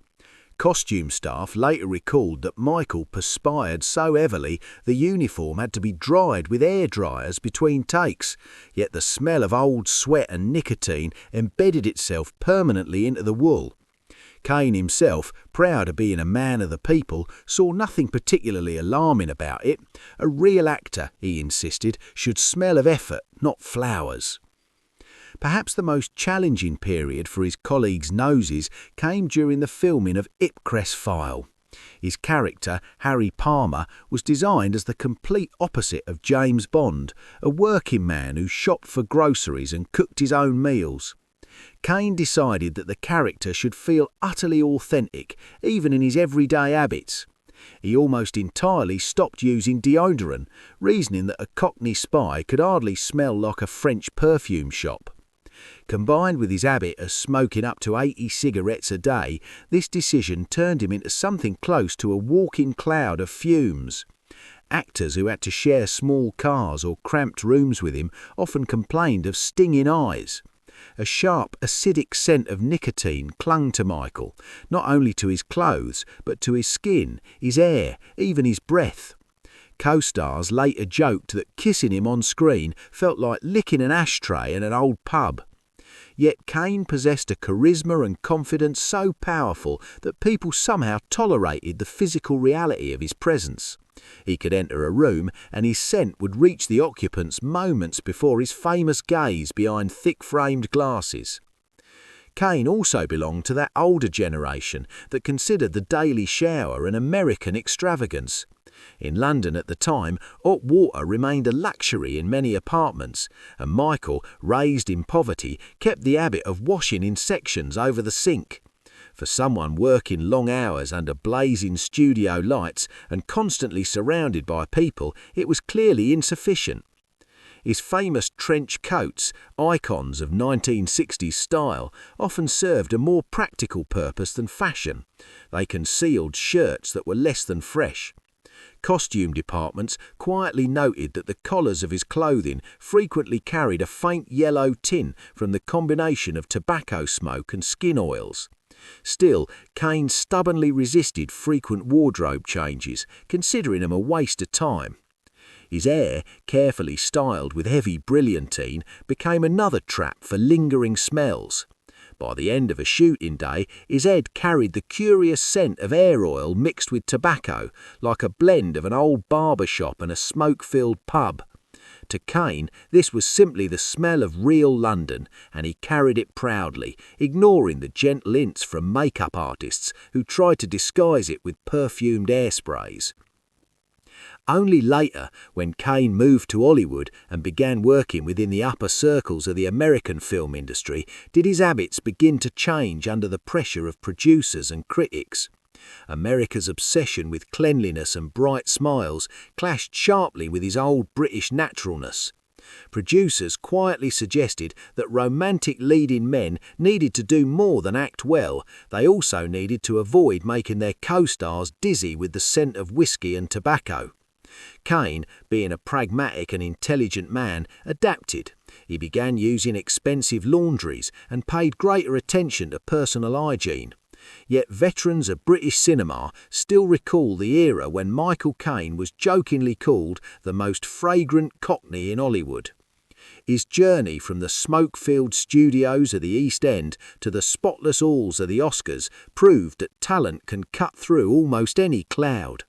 Costume staff later recalled that Michael perspired so heavily the uniform had to be dried with air dryers between takes, yet the smell of old sweat and nicotine embedded itself permanently into the wool. Caine himself, proud of being a man of the people, saw nothing particularly alarming about it. A real actor, he insisted, should smell of effort, not flowers. Perhaps the most challenging period for his colleagues' noses came during the filming of Ipcress File. His character, Harry Palmer, was designed as the complete opposite of James Bond, a working man who shopped for groceries and cooked his own meals. Caine decided that the character should feel utterly authentic, even in his everyday habits. He almost entirely stopped using deodorant, reasoning that a Cockney spy could hardly smell like a French perfume shop. Combined with his habit of smoking up to 80 cigarettes a day, this decision turned him into something close to a walking cloud of fumes. Actors who had to share small cars or cramped rooms with him often complained of stinging eyes. A sharp, acidic scent of nicotine clung to Michael, not only to his clothes, but to his skin, his hair, even his breath. Co-stars later joked that kissing him on screen felt like licking an ashtray in an old pub. Yet Caine possessed a charisma and confidence so powerful that people somehow tolerated the physical reality of his presence. He could enter a room and his scent would reach the occupants moments before his famous gaze behind thick-framed glasses. Caine also belonged to that older generation that considered the daily shower an American extravagance. In London at the time, hot water remained a luxury in many apartments, and Michael, raised in poverty, kept the habit of washing in sections over the sink. For someone working long hours under blazing studio lights and constantly surrounded by people, it was clearly insufficient. His famous trench coats, icons of 1960s style, often served a more practical purpose than fashion. They concealed shirts that were less than fresh. Costume departments quietly noted that the collars of his clothing frequently carried a faint yellow tint from the combination of tobacco smoke and skin oils. Still, Caine stubbornly resisted frequent wardrobe changes, considering them a waste of time. His hair, carefully styled with heavy brilliantine, became another trap for lingering smells. By the end of a shooting day, his head carried the curious scent of hair oil mixed with tobacco, like a blend of an old barber shop and a smoke-filled pub. To Caine, this was simply the smell of real London, and he carried it proudly, ignoring the gentle hints from makeup artists who tried to disguise it with perfumed hairsprays. Only later, when Caine moved to Hollywood and began working within the upper circles of the American film industry, did his habits begin to change under the pressure of producers and critics. America's obsession with cleanliness and bright smiles clashed sharply with his old British naturalness. Producers quietly suggested that romantic leading men needed to do more than act well. They also needed to avoid making their co-stars dizzy with the scent of whiskey and tobacco. Caine, being a pragmatic and intelligent man, adapted. He began using expensive laundries and paid greater attention to personal hygiene. Yet veterans of British cinema still recall the era when Michael Caine was jokingly called the most fragrant Cockney in Hollywood. His journey from the smoke-filled studios of the East End to the spotless halls of the Oscars proved that talent can cut through almost any cloud.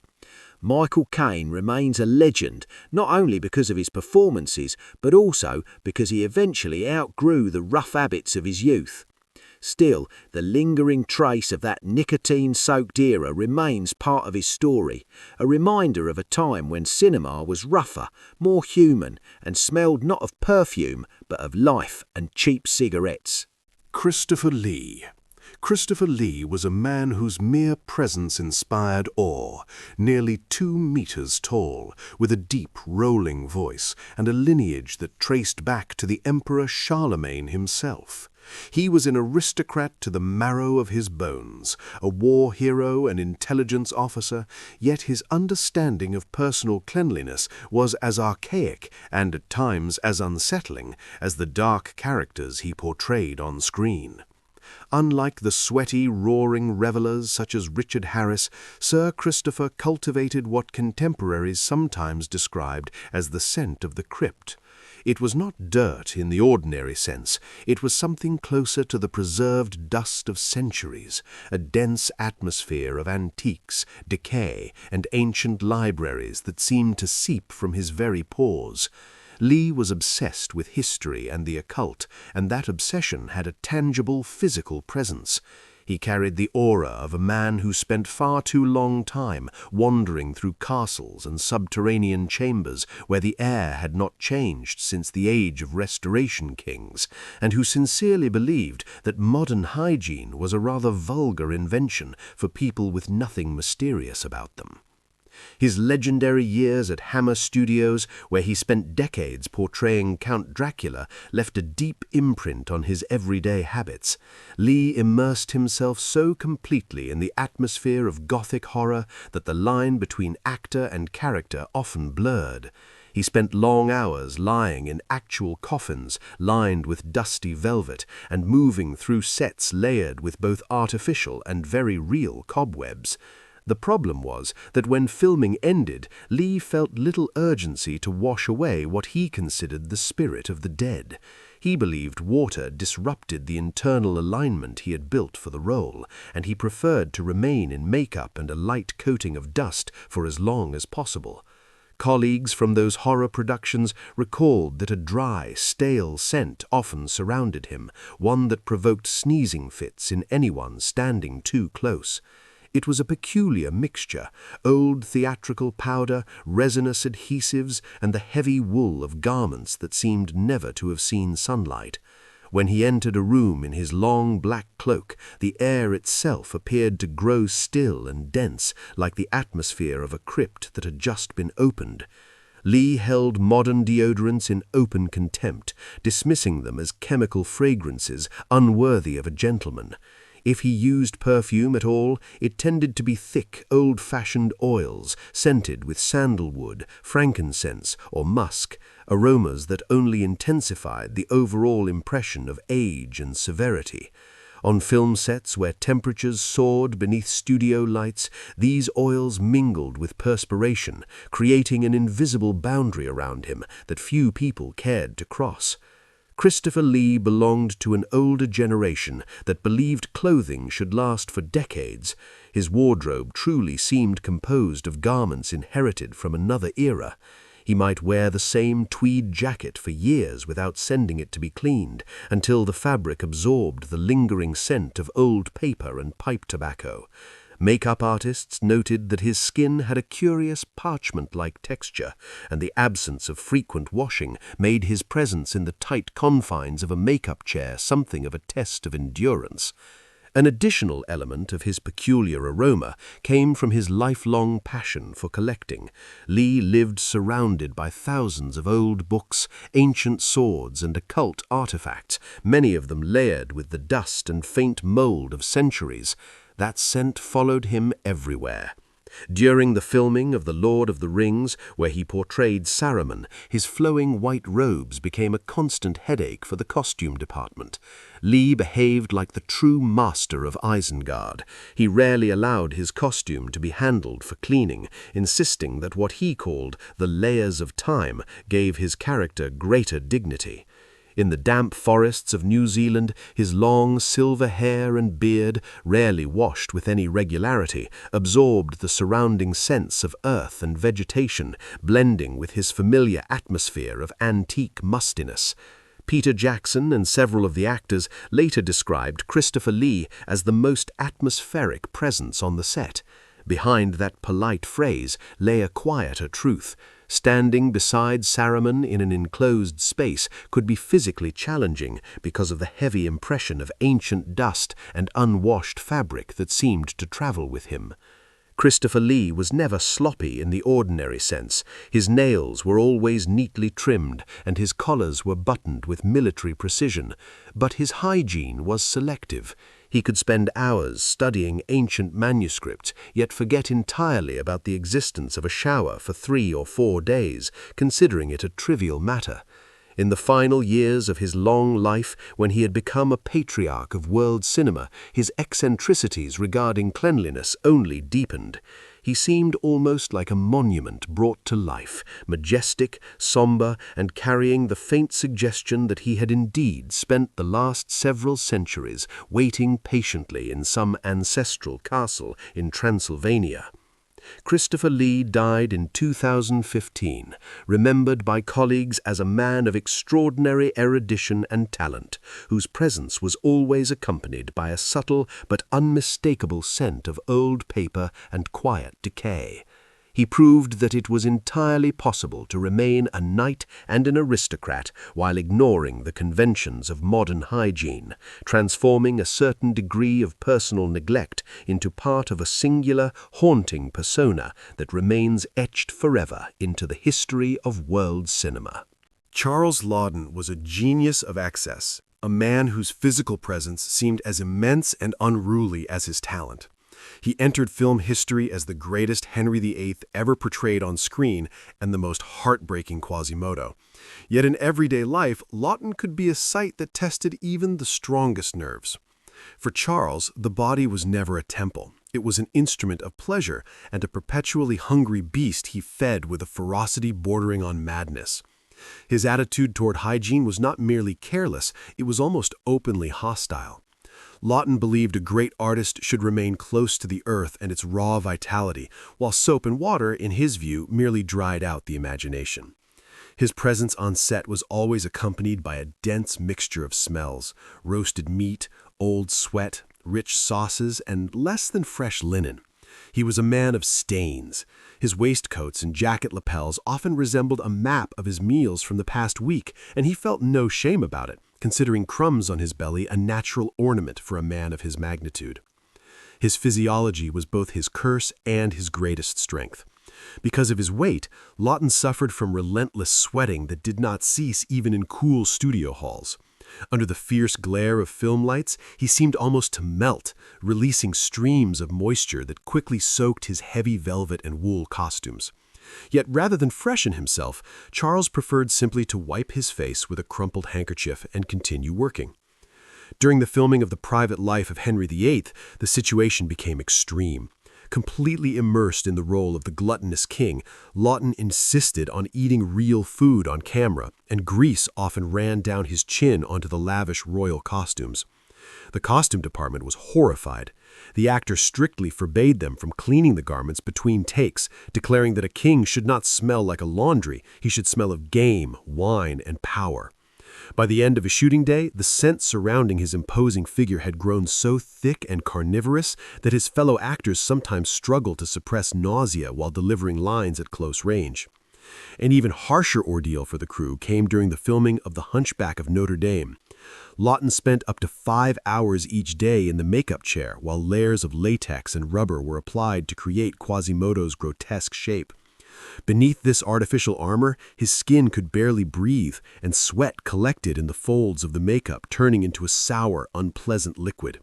Michael Caine remains a legend not only because of his performances, but also because he eventually outgrew the rough habits of his youth. Still, the lingering trace of that nicotine-soaked era remains part of his story, a reminder of a time when cinema was rougher, more human, and smelled not of perfume, but of life and cheap cigarettes. Christopher Lee. Christopher Lee was a man whose mere presence inspired awe, nearly 2 meters tall, with a deep, rolling voice and a lineage that traced back to the Emperor Charlemagne himself. He was an aristocrat to the marrow of his bones, a war hero and intelligence officer, yet his understanding of personal cleanliness was as archaic and at times as unsettling as the dark characters he portrayed on screen. Unlike the sweaty, roaring revelers such as Richard Harris, Sir Christopher cultivated what contemporaries sometimes described as the scent of the crypt. It was not dirt in the ordinary sense. It was something closer to the preserved dust of centuries, a dense atmosphere of antiques, decay, and ancient libraries that seemed to seep from his very pores. Lee was obsessed with history and the occult, and that obsession had a tangible physical presence. He carried the aura of a man who spent far too long time wandering through castles and subterranean chambers where the air had not changed since the age of Restoration kings, and who sincerely believed that modern hygiene was a rather vulgar invention for people with nothing mysterious about them. His legendary years at Hammer Studios, where he spent decades portraying Count Dracula, left a deep imprint on his everyday habits. Lee immersed himself so completely in the atmosphere of Gothic horror that the line between actor and character often blurred. He spent long hours lying in actual coffins lined with dusty velvet and moving through sets layered with both artificial and very real cobwebs. The problem was that when filming ended, Lee felt little urgency to wash away what he considered the spirit of the dead. He believed water disrupted the internal alignment he had built for the role, and he preferred to remain in makeup and a light coating of dust for as long as possible. Colleagues from those horror productions recalled that a dry, stale scent often surrounded him, one that provoked sneezing fits in anyone standing too close. It was a peculiar mixture, old theatrical powder, resinous adhesives, and the heavy wool of garments that seemed never to have seen sunlight. When he entered a room in his long black cloak, the air itself appeared to grow still and dense, like the atmosphere of a crypt that had just been opened. Lee held modern deodorants in open contempt, dismissing them as chemical fragrances unworthy of a gentleman. If he used perfume at all, it tended to be thick, old-fashioned oils, scented with sandalwood, frankincense, or musk, aromas that only intensified the overall impression of age and severity. On film sets where temperatures soared beneath studio lights, these oils mingled with perspiration, creating an invisible boundary around him that few people cared to cross. Christopher Lee belonged to an older generation that believed clothing should last for decades. His wardrobe truly seemed composed of garments inherited from another era. He might wear the same tweed jacket for years without sending it to be cleaned, until the fabric absorbed the lingering scent of old paper and pipe tobacco. Makeup artists noted that his skin had a curious parchment-like texture, and the absence of frequent washing made his presence in the tight confines of a makeup chair something of a test of endurance. An additional element of his peculiar aroma came from his lifelong passion for collecting. Lee lived surrounded by thousands of old books, ancient swords, and occult artifacts, many of them layered with the dust and faint mold of centuries. That scent followed him everywhere. During the filming of The Lord of the Rings, where he portrayed Saruman, his flowing white robes became a constant headache for the costume department. Lee behaved like the true master of Isengard. He rarely allowed his costume to be handled for cleaning, insisting that what he called the layers of time gave his character greater dignity. In the damp forests of New Zealand, his long silver hair and beard, rarely washed with any regularity, absorbed the surrounding scents of earth and vegetation, blending with his familiar atmosphere of antique mustiness. Peter Jackson and several of the actors later described Christopher Lee as the most atmospheric presence on the set. Behind that polite phrase lay a quieter truth. Standing beside Saruman in an enclosed space could be physically challenging because of the heavy impression of ancient dust and unwashed fabric that seemed to travel with him. Christopher Lee was never sloppy in the ordinary sense. His nails were always neatly trimmed, and his collars were buttoned with military precision. But his hygiene was selective. He could spend hours studying ancient manuscripts, yet forget entirely about the existence of a shower for 3 or 4 days, considering it a trivial matter. In the final years of his long life, when he had become a patriarch of world cinema, his eccentricities regarding cleanliness only deepened. He seemed almost like a monument brought to life, majestic, somber, and carrying the faint suggestion that he had indeed spent the last several centuries waiting patiently in some ancestral castle in Transylvania. Christopher Lee died in 2015, remembered by colleagues as a man of extraordinary erudition and talent, whose presence was always accompanied by a subtle but unmistakable scent of old paper and quiet decay. He proved that it was entirely possible to remain a knight and an aristocrat while ignoring the conventions of modern hygiene, transforming a certain degree of personal neglect into part of a singular, haunting persona that remains etched forever into the history of world cinema. Charles Laughton was a genius of excess, a man whose physical presence seemed as immense and unruly as his talent. He entered film history as the greatest Henry VIII ever portrayed on screen and the most heartbreaking Quasimodo. Yet in everyday life, Laughton could be a sight that tested even the strongest nerves. For Charles, the body was never a temple. It was an instrument of pleasure and a perpetually hungry beast he fed with a ferocity bordering on madness. His attitude toward hygiene was not merely careless, it was almost openly hostile. Laughton believed a great artist should remain close to the earth and its raw vitality, while soap and water, in his view, merely dried out the imagination. His presence on set was always accompanied by a dense mixture of smells: roasted meat, old sweat, rich sauces, and less than fresh linen. He was a man of stains. His waistcoats and jacket lapels often resembled a map of his meals from the past week, and he felt no shame about it, considering crumbs on his belly a natural ornament for a man of his magnitude. His physiology was both his curse and his greatest strength. Because of his weight, Laughton suffered from relentless sweating that did not cease even in cool studio halls. Under the fierce glare of film lights, he seemed almost to melt, releasing streams of moisture that quickly soaked his heavy velvet and wool costumes. Yet rather than freshen himself, Charles preferred simply to wipe his face with a crumpled handkerchief and continue working. During the filming of The Private Life of Henry VIII, the situation became extreme. Completely immersed in the role of the gluttonous king, Laughton insisted on eating real food on camera, and grease often ran down his chin onto the lavish royal costumes. The costume department was horrified. The actor strictly forbade them from cleaning the garments between takes, declaring that a king should not smell like a laundry, he should smell of game, wine, and power. By the end of a shooting day, the scent surrounding his imposing figure had grown so thick and carnivorous that his fellow actors sometimes struggled to suppress nausea while delivering lines at close range. An even harsher ordeal for the crew came during the filming of The Hunchback of Notre Dame. Laughton spent up to 5 hours each day in the makeup chair while layers of latex and rubber were applied to create Quasimodo's grotesque shape. Beneath this artificial armor, his skin could barely breathe, and sweat collected in the folds of the makeup, turning into a sour, unpleasant liquid.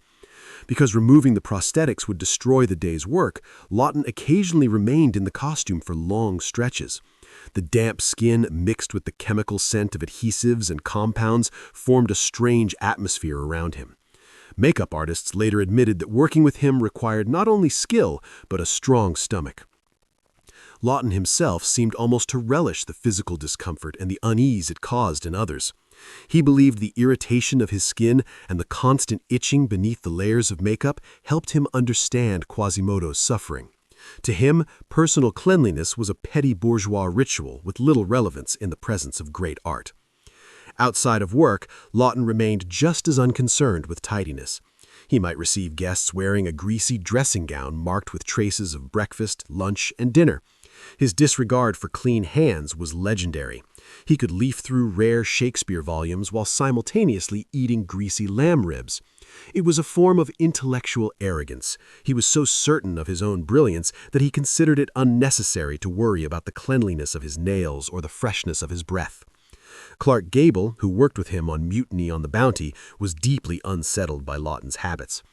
Because removing the prosthetics would destroy the day's work, Laughton occasionally remained in the costume for long stretches. The damp skin, mixed with the chemical scent of adhesives and compounds, formed a strange atmosphere around him. Makeup artists later admitted that working with him required not only skill, but a strong stomach. Laughton himself seemed almost to relish the physical discomfort and the unease it caused in others. He believed the irritation of his skin and the constant itching beneath the layers of makeup helped him understand Quasimodo's suffering. To him, personal cleanliness was a petty bourgeois ritual with little relevance in the presence of great art. Outside of work, Lawton remained just as unconcerned with tidiness. He might receive guests wearing a greasy dressing gown marked with traces of breakfast, lunch, and dinner. His disregard for clean hands was legendary. He could leaf through rare Shakespeare volumes while simultaneously eating greasy lamb ribs. It was a form of intellectual arrogance. He was so certain of his own brilliance that he considered it unnecessary to worry about the cleanliness of his nails or the freshness of his breath. Clark Gable, who worked with him on Mutiny on the Bounty, was deeply unsettled by Lawton's habits.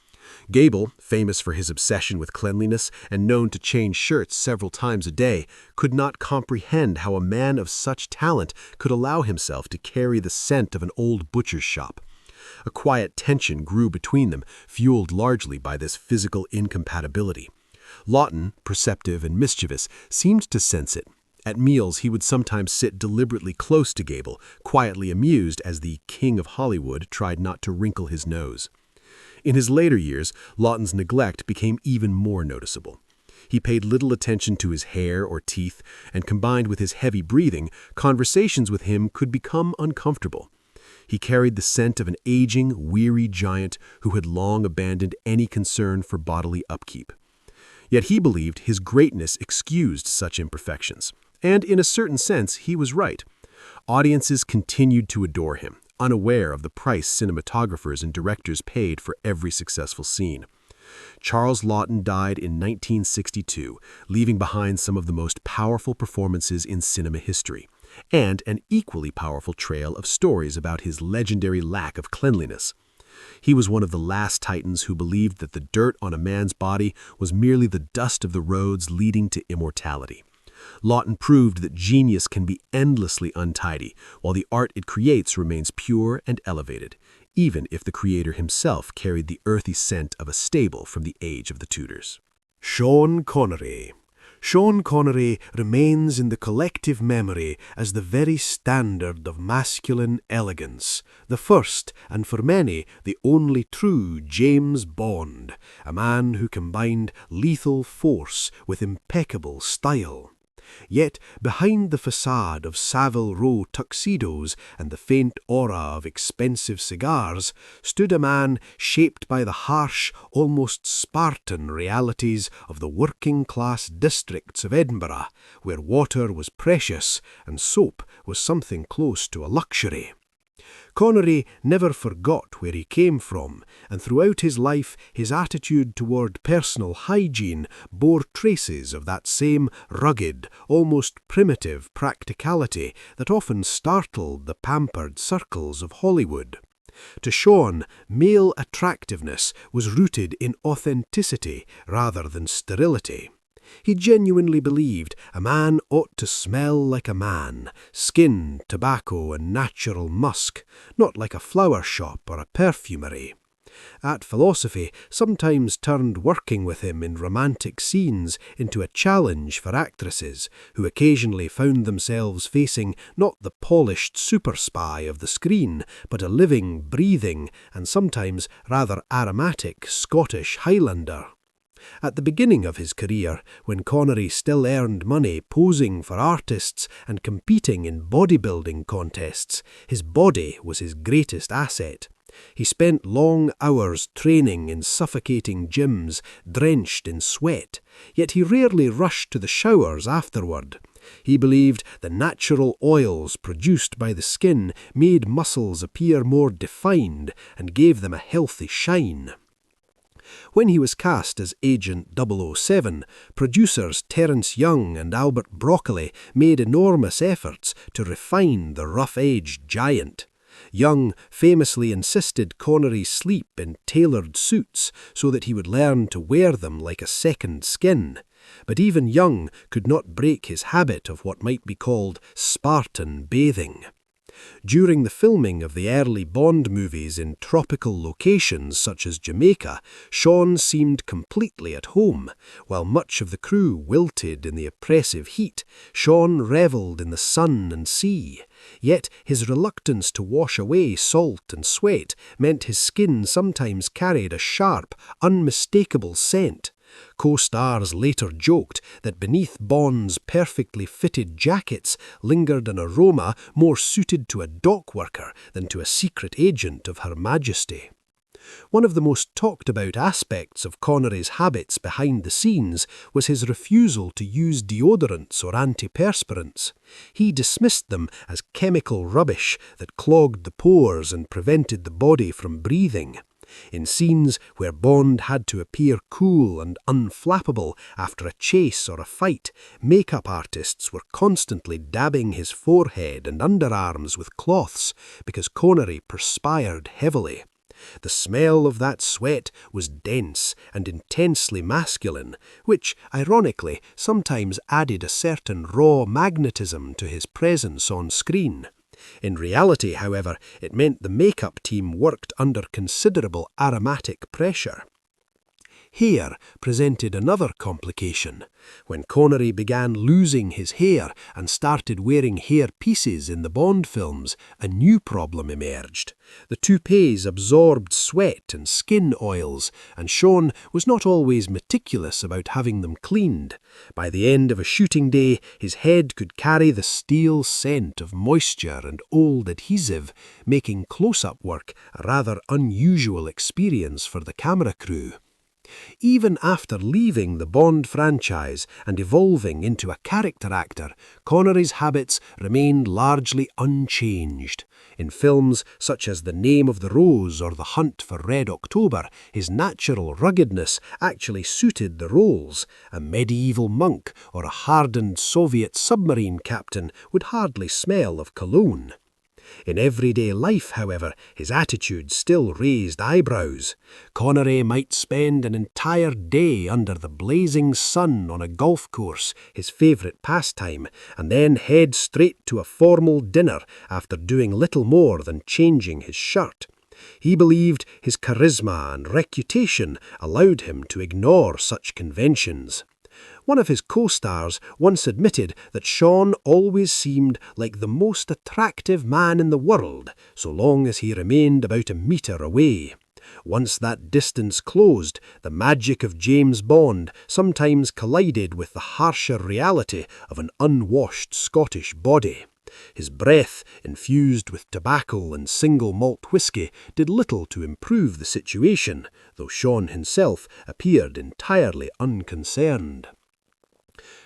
Gable, famous for his obsession with cleanliness and known to change shirts several times a day, could not comprehend how a man of such talent could allow himself to carry the scent of an old butcher's shop. A quiet tension grew between them, fueled largely by this physical incompatibility. Lawton, perceptive and mischievous, seemed to sense it. At meals, he would sometimes sit deliberately close to Gable, quietly amused as the King of Hollywood tried not to wrinkle his nose. In his later years, Lawton's neglect became even more noticeable. He paid little attention to his hair or teeth, and combined with his heavy breathing, conversations with him could become uncomfortable. He carried the scent of an aging, weary giant who had long abandoned any concern for bodily upkeep. Yet he believed his greatness excused such imperfections. And in a certain sense, he was right. Audiences continued to adore him, unaware of the price cinematographers and directors paid for every successful scene. Charles Lawton died in 1962, leaving behind some of the most powerful performances in cinema history, and an equally powerful trail of stories about his legendary lack of cleanliness. He was one of the last titans who believed that the dirt on a man's body was merely the dust of the roads leading to immortality. Lawton proved that genius can be endlessly untidy, while the art it creates remains pure and elevated, even if the creator himself carried the earthy scent of a stable from the age of the Tudors. Sean Connery. Sean Connery remains in the collective memory as the very standard of masculine elegance, the first, and for many, the only true James Bond, a man who combined lethal force with impeccable style. Yet behind the facade of Savile Row tuxedos and the faint aura of expensive cigars stood a man shaped by the harsh, almost Spartan realities of the working-class districts of Edinburgh, where water was precious and soap was something close to a luxury. Connery never forgot where he came from, and throughout his life his attitude toward personal hygiene bore traces of that same rugged, almost primitive practicality that often startled the pampered circles of Hollywood. To Sean, male attractiveness was rooted in authenticity rather than sterility. He genuinely believed a man ought to smell like a man, skin, tobacco, and natural musk, not like a flower shop or a perfumery. At philosophy sometimes turned working with him in romantic scenes into a challenge for actresses, who occasionally found themselves facing not the polished super spy of the screen, but a living, breathing, and sometimes rather aromatic Scottish Highlander. At the beginning of his career, when Connery still earned money posing for artists and competing in bodybuilding contests, his body was his greatest asset. He spent long hours training in suffocating gyms, drenched in sweat, yet he rarely rushed to the showers afterward. He believed the natural oils produced by the skin made muscles appear more defined and gave them a healthy shine. When he was cast as Agent 007, producers Terence Young and Albert Broccoli made enormous efforts to refine the rough-edged giant. Young famously insisted Connery sleep in tailored suits so that he would learn to wear them like a second skin. But even Young could not break his habit of what might be called Spartan bathing. During the filming of the early Bond movies in tropical locations such as Jamaica, Sean seemed completely at home. While much of the crew wilted in the oppressive heat, Sean revelled in the sun and sea. Yet his reluctance to wash away salt and sweat meant his skin sometimes carried a sharp, unmistakable scent. Co-stars later joked that beneath Bond's perfectly fitted jackets lingered an aroma more suited to a dock worker than to a secret agent of Her Majesty. One of the most talked about aspects of Connery's habits behind the scenes was his refusal to use deodorants or antiperspirants. He dismissed them as chemical rubbish that clogged the pores and prevented the body from breathing. In scenes where Bond had to appear cool and unflappable after a chase or a fight, makeup artists were constantly dabbing his forehead and underarms with cloths because Connery perspired heavily. The smell of that sweat was dense and intensely masculine, which, ironically, sometimes added a certain raw magnetism to his presence on screen. In reality, however, it meant the makeup team worked under considerable aromatic pressure. Hair presented another complication. When Connery began losing his hair and started wearing hair pieces in the Bond films, a new problem emerged. The toupees absorbed sweat and skin oils, and Sean was not always meticulous about having them cleaned. By the end of a shooting day, his head could carry the stale scent of moisture and old adhesive, making close-up work a rather unusual experience for the camera crew. Even after leaving the Bond franchise and evolving into a character actor, Connery's habits remained largely unchanged. In films such as The Name of the Rose or The Hunt for Red October, his natural ruggedness actually suited the roles. A medieval monk or a hardened Soviet submarine captain would hardly smell of cologne. In everyday life, however, his attitude still raised eyebrows. Connery might spend an entire day under the blazing sun on a golf course, his favourite pastime, and then head straight to a formal dinner after doing little more than changing his shirt. He believed his charisma and reputation allowed him to ignore such conventions. One of his co-stars once admitted that Sean always seemed like the most attractive man in the world, so long as he remained about a metre away. Once that distance closed, the magic of James Bond sometimes collided with the harsher reality of an unwashed Scottish body. His breath, infused with tobacco and single malt whisky, did little to improve the situation, though Sean himself appeared entirely unconcerned.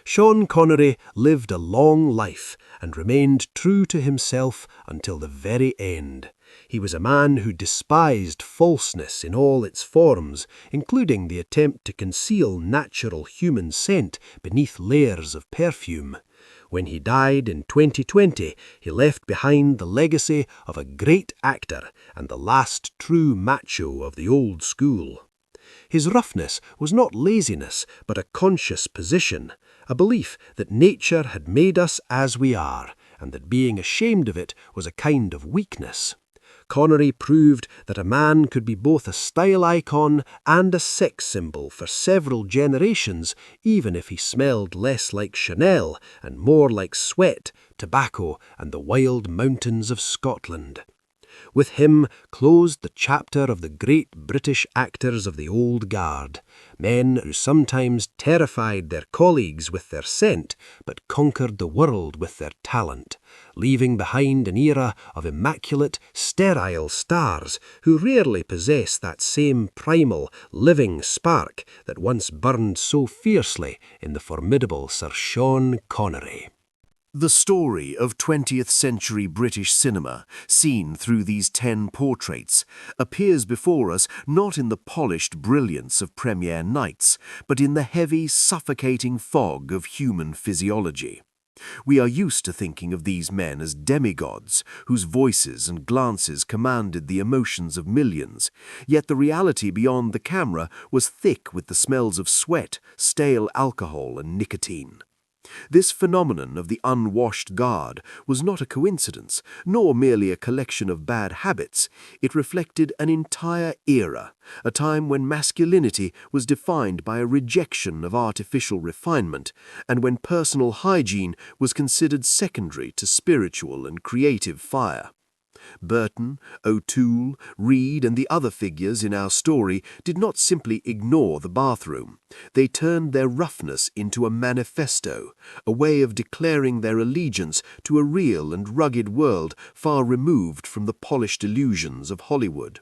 Sean Connery lived a long life and remained true to himself until the very end. He was a man who despised falseness in all its forms, including the attempt to conceal natural human scent beneath layers of perfume. When he died in 2020, he left behind the legacy of a great actor and the last true macho of the old school. His roughness was not laziness, but a conscious position, a belief that nature had made us as we are, and that being ashamed of it was a kind of weakness. Connery proved that a man could be both a style icon and a sex symbol for several generations, even if he smelled less like Chanel and more like sweat, tobacco, and the wild mountains of Scotland. With him closed the chapter of the great British actors of the old guard, men who sometimes terrified their colleagues with their scent, but conquered the world with their talent, leaving behind an era of immaculate, sterile stars who rarely possess that same primal, living spark that once burned so fiercely in the formidable Sir Sean Connery. The story of 20th century British cinema, seen through these 10 portraits, appears before us not in the polished brilliance of premiere nights, but in the heavy, suffocating fog of human physiology. We are used to thinking of these men as demigods, whose voices and glances commanded the emotions of millions, yet the reality beyond the camera was thick with the smells of sweat, stale alcohol, and nicotine. This phenomenon of the unwashed guard was not a coincidence, nor merely a collection of bad habits. It reflected an entire era, a time when masculinity was defined by a rejection of artificial refinement, and when personal hygiene was considered secondary to spiritual and creative fire. Burton, O'Toole, Reed, and the other figures in our story did not simply ignore the bathroom. They turned their roughness into a manifesto, a way of declaring their allegiance to a real and rugged world far removed from the polished illusions of Hollywood.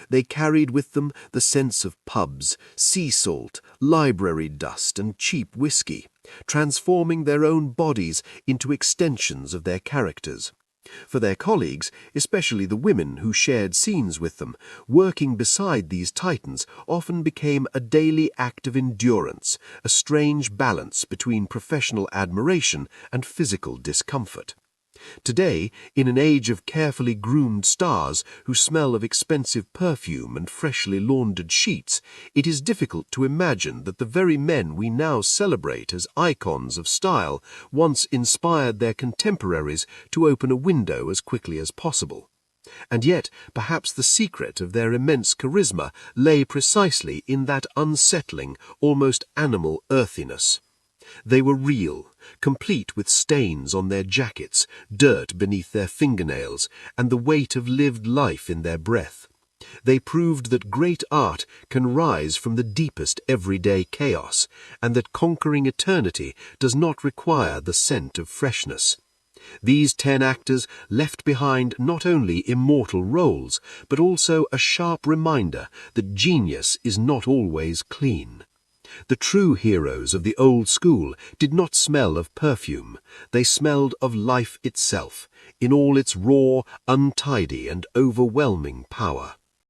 They carried with them the sense of pubs, sea salt, library dust, and cheap whiskey, transforming their own bodies into extensions of their characters. For their colleagues, especially the women who shared scenes with them, working beside these titans often became a daily act of endurance, a strange balance between professional admiration and physical discomfort. Today, in an age of carefully groomed stars who smell of expensive perfume and freshly laundered sheets, it is difficult to imagine that the very men we now celebrate as icons of style once inspired their contemporaries to open a window as quickly as possible. And yet, perhaps the secret of their immense charisma lay precisely in that unsettling, almost animal earthiness. They were real, complete with stains on their jackets, dirt beneath their fingernails, and the weight of lived life in their breath. They proved that great art can rise from the deepest everyday chaos, and that conquering eternity does not require the scent of freshness. These 10 actors left behind not only immortal roles, but also a sharp reminder that genius is not always clean. The true heroes of the old school did not smell of perfume. They smelled of life itself, in all its raw, untidy, and overwhelming power.